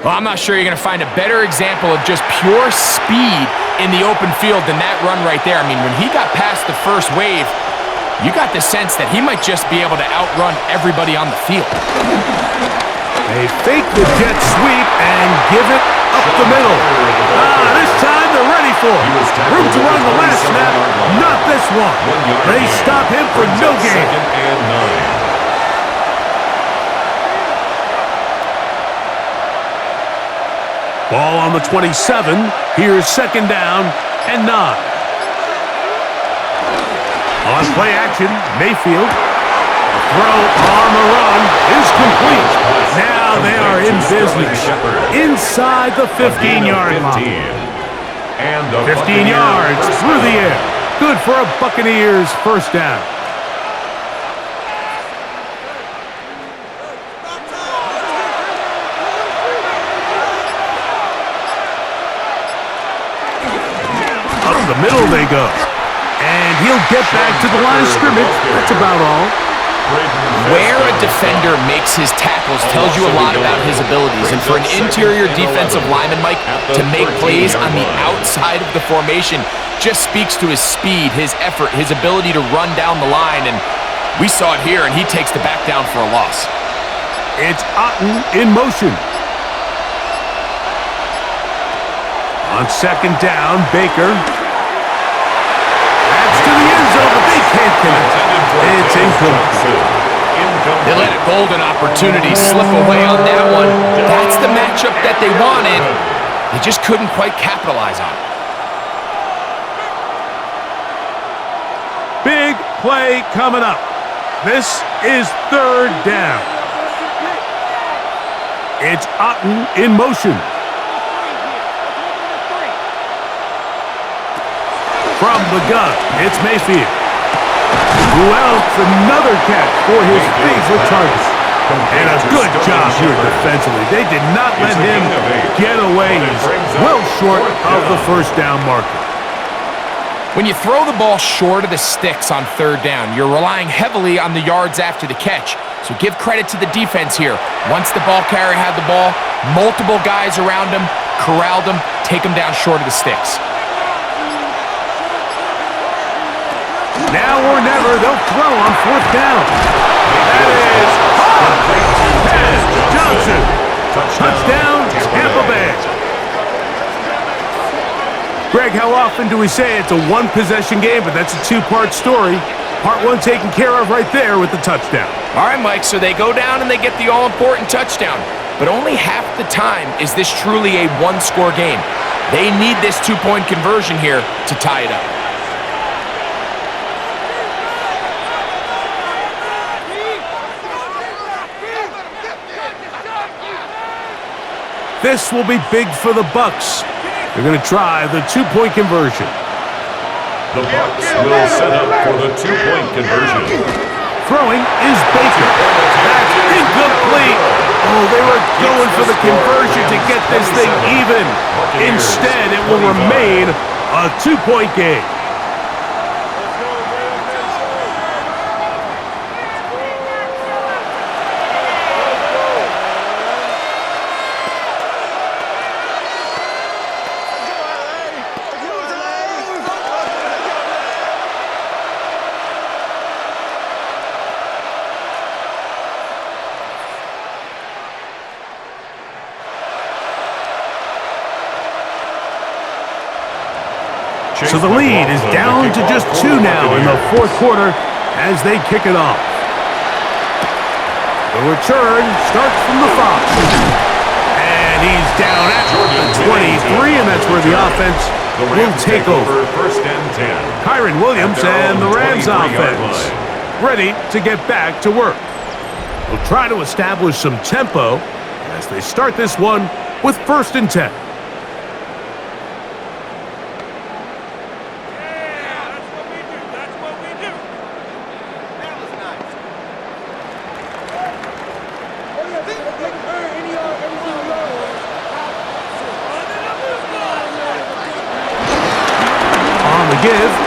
Well, I'm not sure you're going to find a better example of just pure speed in the open field than that run right there. I mean, when he got past the first wave, you got the sense that he might just be able to outrun everybody on the field. They fake the jet sweep and give it up the middle. This time they're ready for it. Room to run the last snap. Not this one. They stop him for no gain. Ball on the 27. Here's 2nd down and 9. On play action, Mayfield. The throw on the run is complete. Now they are in business inside the 15-yard line. 15 yards through the air. Good for a Buccaneers 1st down. Up the middle they go. And he'll get back to the line of scrimmage. That's about all. Where a defender makes his tackles tells you a lot about his abilities. And for an interior defensive lineman, Mike, to make plays on the outside of the formation just speaks to his speed, his effort, his ability to run down the line. And we saw it here, and he takes the back down for a loss. It's Otten in motion. On 2nd down, Baker. That's to the end zone, but they can't connect. It's incomplete. They let a golden opportunity slip away on that one. That's the matchup that they wanted. They just couldn't quite capitalize on it. Big play coming up. This is 3rd down. It's Otten in motion. From the gun, it's Mayfield. Who else? Another catch for his favorite target. And a good job here defensively. They did not let him get away. He's well short of the first down marker. When you throw the ball short of the sticks on third down, you're relying heavily on the yards after the catch. So give credit to the defense here. Once the ball carrier had the ball, multiple guys around him, corralled him, take him down short of the sticks. Now or never, they'll throw on fourth down. That is Johnson. Touchdown, Tampa Bay. Greg, how often do we say it's a one-possession game, but that's a two-part story? Part one taken care of right there with the touchdown. All right, Mike, so they go down and they get the all-important touchdown. But only half the time is this truly a one-score game. They need this two-point conversion here to tie it up. This will be big for the Bucks. They're going to try the two-point conversion. The Bucks will set up for the two-point conversion. Throwing is Baker. That's incomplete. Oh, they were going for the conversion to get this thing even. Instead, it will remain a two-point game. So the lead is down to just 2 now in the fourth quarter as they kick it off. The return starts from the 5. And he's down at the 23, and that's where the offense will take over. First and 10. Kyron Williams and the Rams offense ready to get back to work. They'll try to establish some tempo as they start this one with first and 10.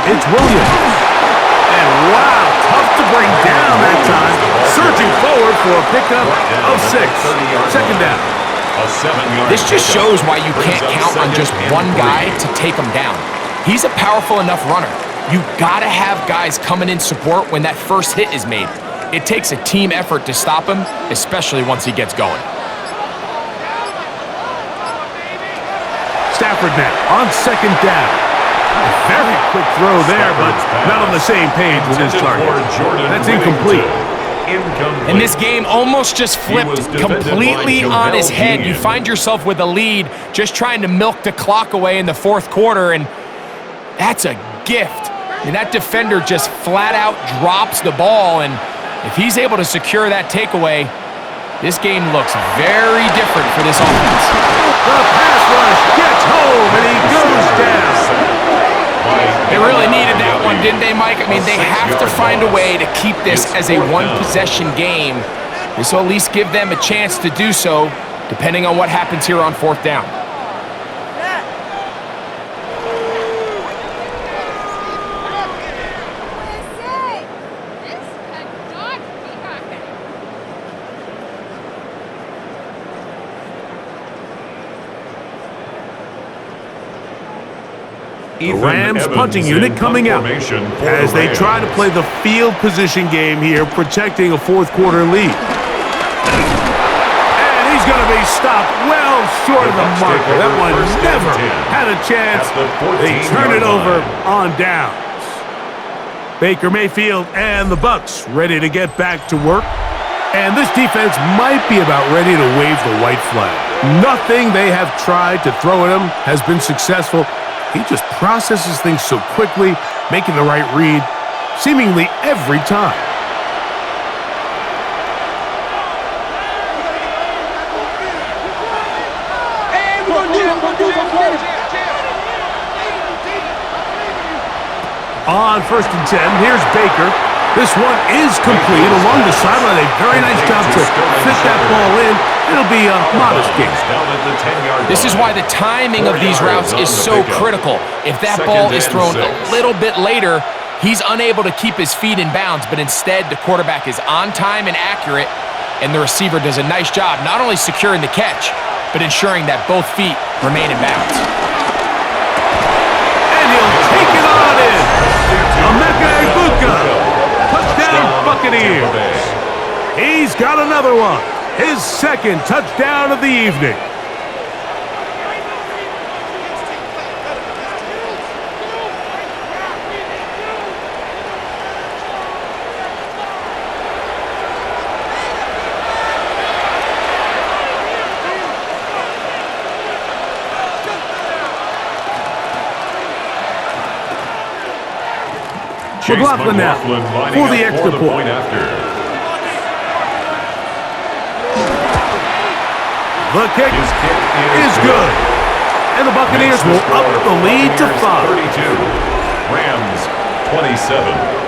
It's Williams. And wow, tough to bring down that time. Surging forward for a pickup of 6. Second down. This just shows why you can't count on just one guy to take him down. He's a powerful enough runner. You gotta have guys coming in support when that first hit is made. It takes a team effort to stop him, especially once he gets going. Stafford now on second down. A very quick throw there, but not on the same page with his target. That's incomplete. And this game almost just flipped completely on his head. You find yourself with a lead, just trying to milk the clock away in the fourth quarter, and that's a gift. And that defender just flat out drops the ball, and if he's able to secure that takeaway, this game looks very different for this offense. The pass rush gets home, and he goes down. They really needed that one, didn't they, Mike? I mean, they have to find a way to keep this as a one-possession game. This will at least give them a chance to do so, depending on what happens here on fourth down. The Rams punting unit coming out as they try to play the field position game here, protecting a fourth quarter lead. And he's going to be stopped well short of the marker. That one never had a chance. They turn it over on downs. Baker Mayfield and the Bucks ready to get back to work. And this defense might be about ready to wave the white flag. Nothing they have tried to throw at him has been successful. He just processes things so quickly, making the right read seemingly every time. On first and 10, here's Baker. This one is complete along the sideline. A very nice job to fit that ball in. It'll be a modest gain. This is why the timing of these routes is so critical. If that ball is thrown a little bit later, he's unable to keep his feet in bounds, but instead the quarterback is on time and accurate, and the receiver does a nice job not only securing the catch, but ensuring that both feet remain in bounds. And he'll take it on in. BUCS. Touchdown, Buccaneers. He's got another one. His second touchdown of the evening. McLaughlin now for the extra point. The kick is good. And the Buccaneers will up the lead to 5. 32. Rams 27.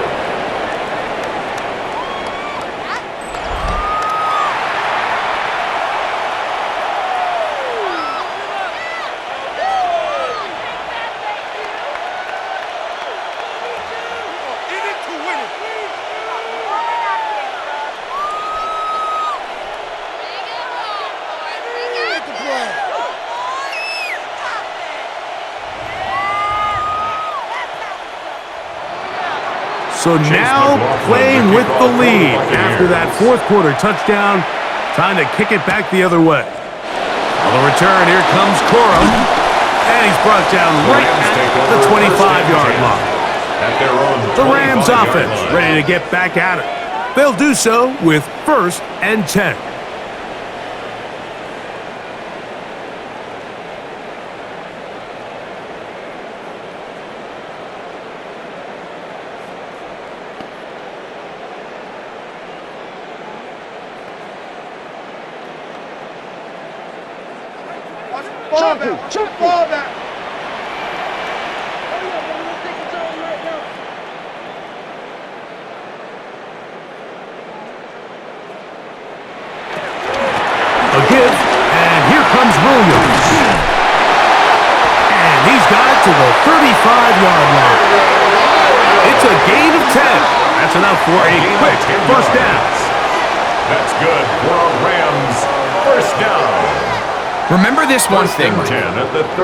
So now playing with the lead after that fourth quarter touchdown, trying to kick it back the other way. On the return, here comes Corum, and he's brought down right at the 25-yard line. The Rams offense ready to get back at it. They'll do so with 1st and 10. Ball back. A give, and here comes Williams. And he's got it to the 35-yard line. It's a gain of 10. That's enough for a quick first down. That's good for a Rams first down. Remember this one thing,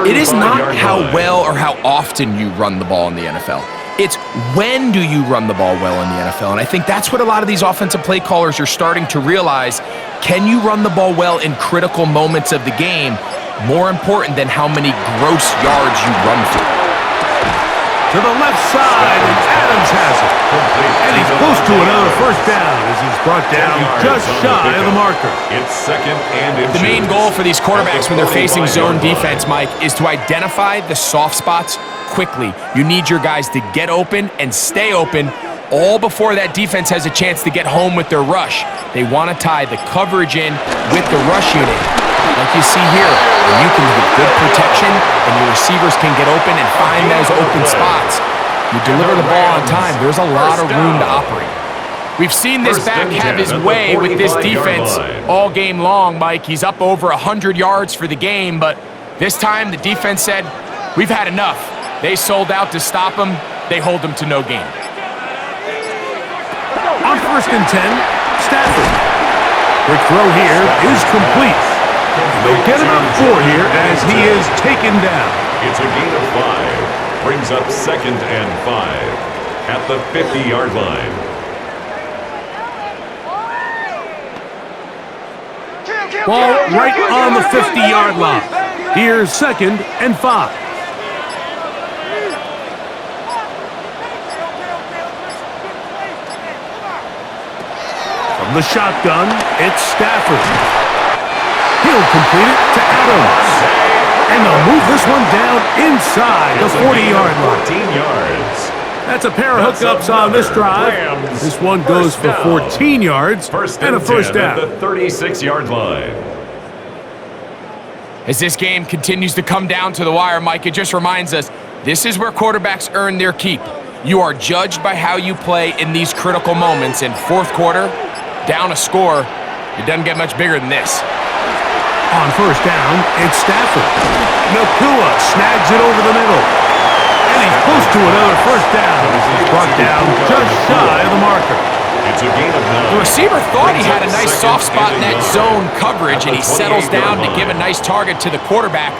it is not how well or how often you run the ball in the NFL. It's when do you run the ball well in the NFL. And I think that's what a lot of these offensive play callers are starting to realize. Can you run the ball well in critical moments of the game? More important than how many gross yards you run for. To the left side, and Adams has it. And he's close to another first down as he's brought down just shy of the marker. It's second and inches. The main goal for these quarterbacks when they're facing zone defense, Mike, is to identify the soft spots quickly. You need your guys to get open and stay open all before that defense has a chance to get home with their rush. They want to tie the coverage in with the rush unit. Like you see here, when you can get good protection and your receivers can get open and find those open spots, you deliver the ball on time. There's a lot of room to operate. We've seen this back have his way with this defense all game long, Mike. He's up over 100 yards for the game, but this time the defense said, we've had enough. They sold out to stop him. They hold him to no gain. On 1st and 10, Stafford. Quick throw here is complete. They'll get him up 4 here as he is taken down. It's a gain of 5. Brings up 2nd and 5 at the 50-yard line. Ball right on the 50-yard line. Here's 2nd and 5. From the shotgun, it's Stafford. He'll complete it to Adams. And they'll move this one down inside the 40-yard line. 14 yards. That's a pair of hookups on this drive. This one goes for 14 yards and a first down. At the 36-yard line. As this game continues to come down to the wire, Mike, it just reminds us, this is where quarterbacks earn their keep. You are judged by how you play in these critical moments. In fourth quarter, down a score, it doesn't get much bigger than this. On first down, it's Stafford. Nakua snags it over the middle. And he's close to another first down. He's brought down just shy of the marker. It's a gain of 9. The receiver thought he had a nice soft spot in that zone coverage, and he settles down to give a nice target to the quarterback.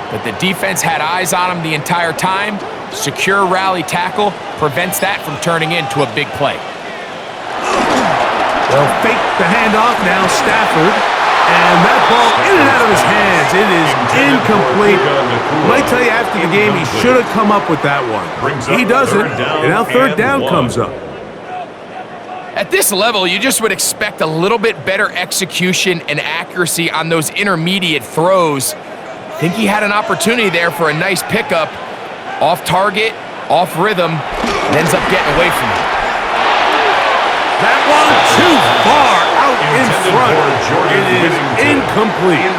But the defense had eyes on him the entire time. Secure rally tackle prevents that from turning into a big play. They'll fake the handoff now, Stafford. And that ball in and out of his hands. It is incomplete. Might tell you after the game he should have come up with that one. He doesn't, and now third down comes up. At this level, you just would expect a little bit better execution and accuracy on those intermediate throws. I think he had an opportunity there for a nice pickup. Off target, off rhythm, and ends up getting away from it. That one too far out in front. It is incomplete.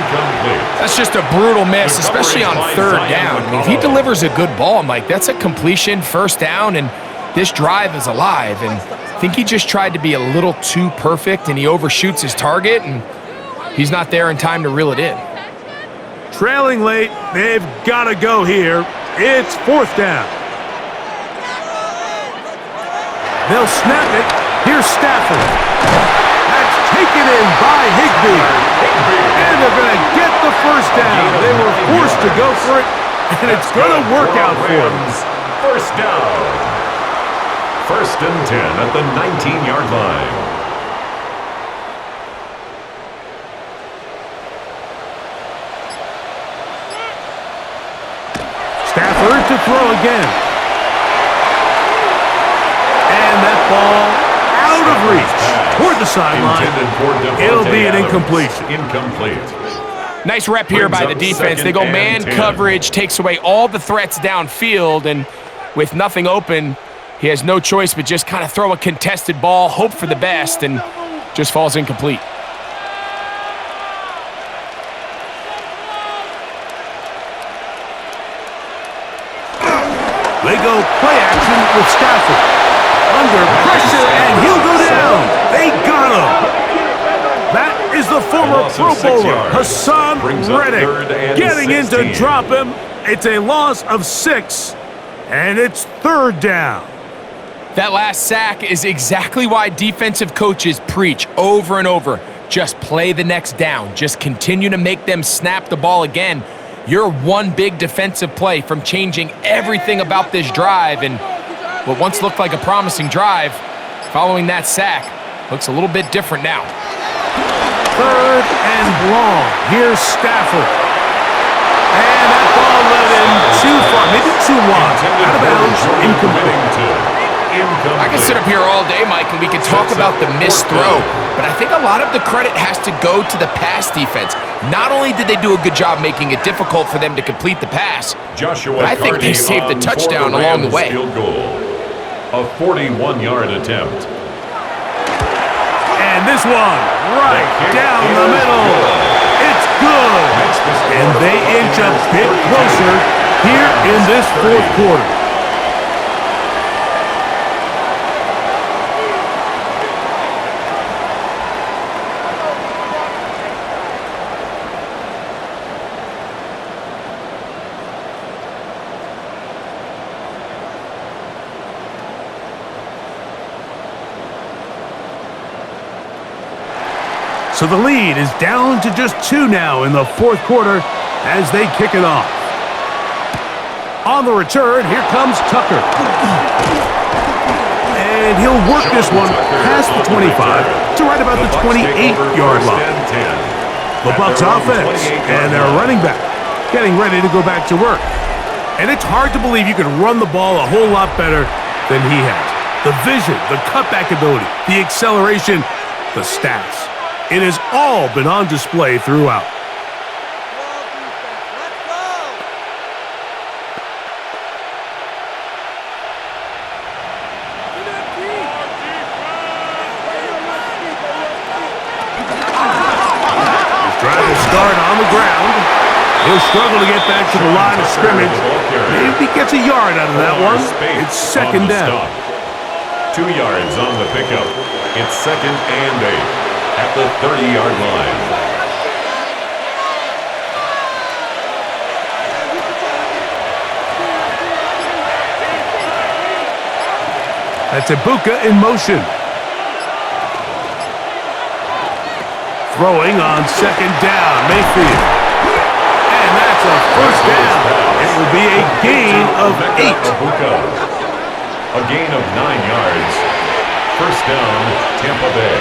That's just a brutal miss, especially on third down. I mean, if he delivers a good ball, Mike, that's a completion, first down, and this drive is alive. And I think he just tried to be a little too perfect, and he overshoots his target, and he's not there in time to reel it in. Trailing late, they've got to go here. It's fourth down. They'll snap it. Here's Stafford. That's taken in by Higbee. And they're going to get the first down. They were forced to go for it, and it's going to work out for them. First down. First and 10 at the 19-yard line. Stafford to throw again. And that ball out of reach toward the sideline. It'll be an incompletion. Incomplete. Nice rep here by the defense. They go man coverage, takes away all the threats downfield, and with nothing open, he has no choice but just kind of throw a contested ball, hope for the best, and just falls incomplete. They go play action with Stafford. Under pressure, and he'll go down. They got him. That is the former Pro Bowler, Hassan Reddick, getting in to drop him. It's a loss of 6, and it's third down. That last sack is exactly why defensive coaches preach over and over. Just play the next down. Just continue to make them snap the ball again. You're one big defensive play from changing everything about this drive, and what once looked like a promising drive, following that sack, looks a little bit different now. Third and long. Here's Stafford. And that ball led him too far, maybe too wide. Out of bounds, incomplete. I can sit up here all day, Mike, and we can talk about the missed throw, but I think a lot of the credit has to go to the pass defense. Not only did they do a good job making it difficult for them to complete the pass, but I think they saved the touchdown along the way. A 41-yard attempt. And this one, right down the middle. It's good. And they inch a bit closer here in this fourth quarter. So the lead is down to just 2 now in the fourth quarter as they kick it off. On the return, here comes Tucker. And he'll work this one past the 25 to right about the 28-yard line. The Bucs offense and their running back getting ready to go back to work. And it's hard to believe you can run the ball a whole lot better than he has. The vision, the cutback ability, the acceleration, the stats. It has all been on display throughout. This drive will start on the ground. He'll struggle to get back to the line of scrimmage. Maybe he gets a yard out of that one. It's second down. 2 yards on the pickup. It's 2nd and 8 at the 30-yard line. That's Ibuka in motion. Throwing on 2nd down, Mayfield. And that's a first down. It will be a gain of 8. A gain of 9 yards. First down, Tampa Bay.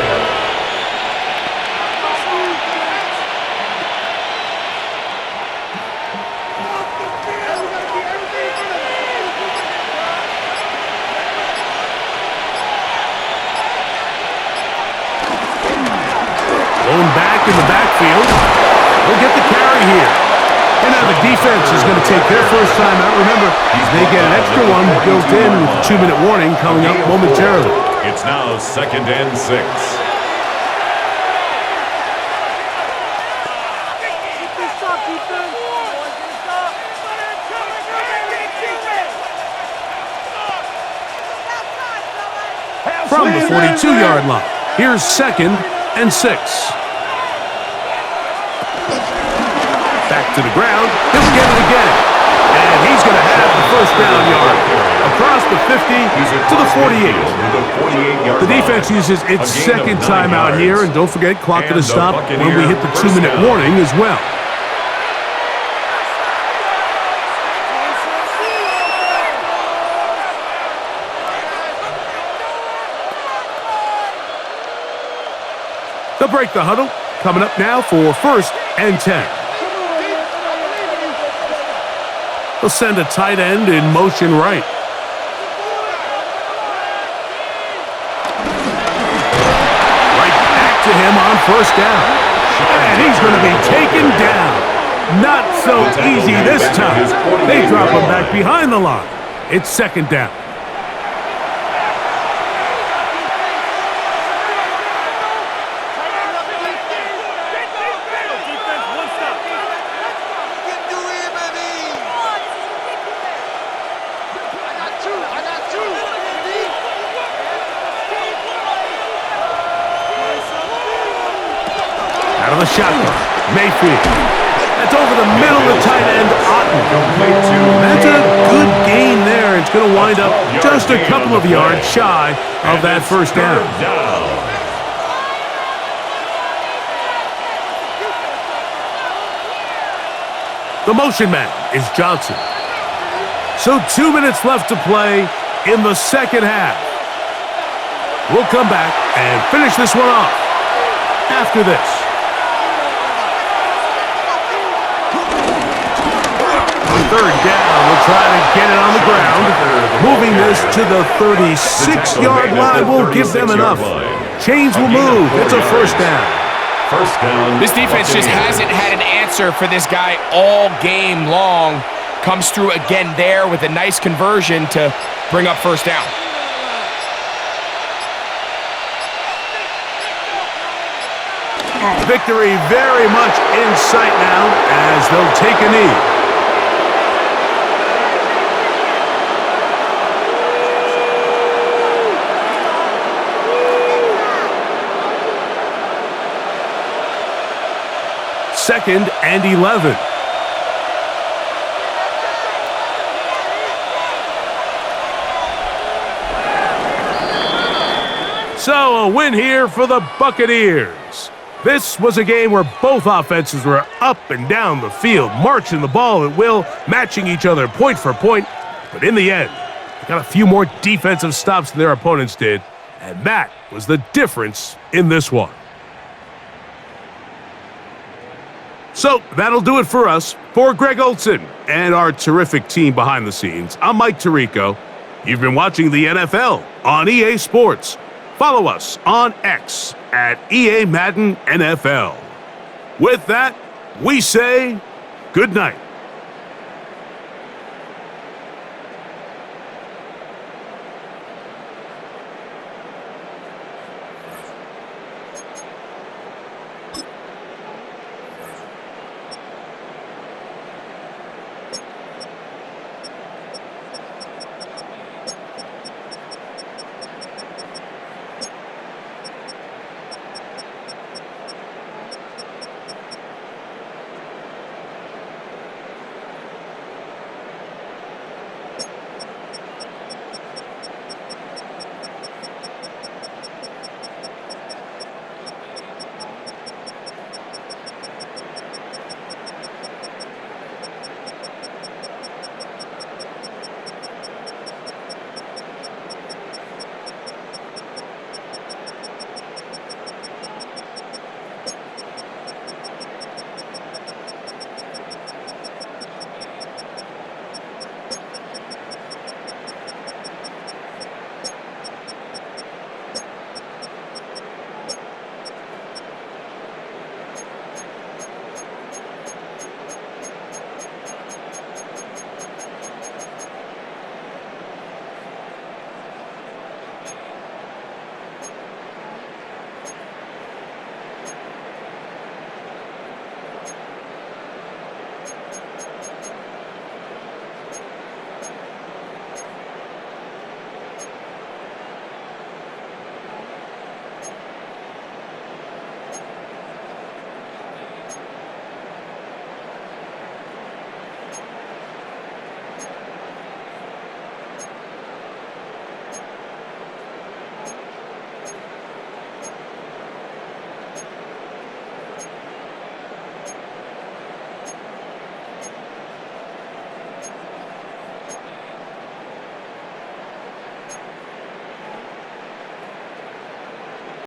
Going back in the backfield. We'll get the carry here. And now the defense is going to take their first time out. Remember, they get an extra one built in with the 2-minute warning coming up momentarily. It's now 2nd and 6. From the 42-yard line, here's 2nd and 6. Back to the ground. He'll get it again. And he's going to have the first down yard. Across the 50 to the 48. The defense uses its second timeout here. And don't forget, clock to the stop when we hit the 2-minute warning as well. They'll break the huddle. Coming up now for 1st and 10. They'll send a tight end in motion right. Right back to him on first down. And he's going to be taken down. Not so easy this time. They drop him back behind the line. It's 2nd down. Out of the shotgun, Mayfield. That's over the middle of the tight end, Otten. That's a good gain there. It's going to wind up just a couple of yards shy of that first down. The motion man is Johnson. So 2 minutes left to play in the second half. We'll come back and finish this one off after this. Third down, we'll try to get it on the ground. Moving this to the 36-yard line will give them enough. Chains will move. It's a first down. First down. This defense just hasn't had an answer for this guy all game long. Comes through again there with a nice conversion to bring up first down. Victory very much in sight now as they'll take a knee. Second and 11. So a win here for the Buccaneers. This was a game where both offenses were up and down the field, marching the ball at will, matching each other point for point. But in the end, they got a few more defensive stops than their opponents did, and that was the difference in this one. So that'll do it for us. For Greg Olson and our terrific team behind the scenes, I'm Mike Tirico. You've been watching the NFL on EA Sports. Follow us on X at EA Madden NFL. With that, we say good night.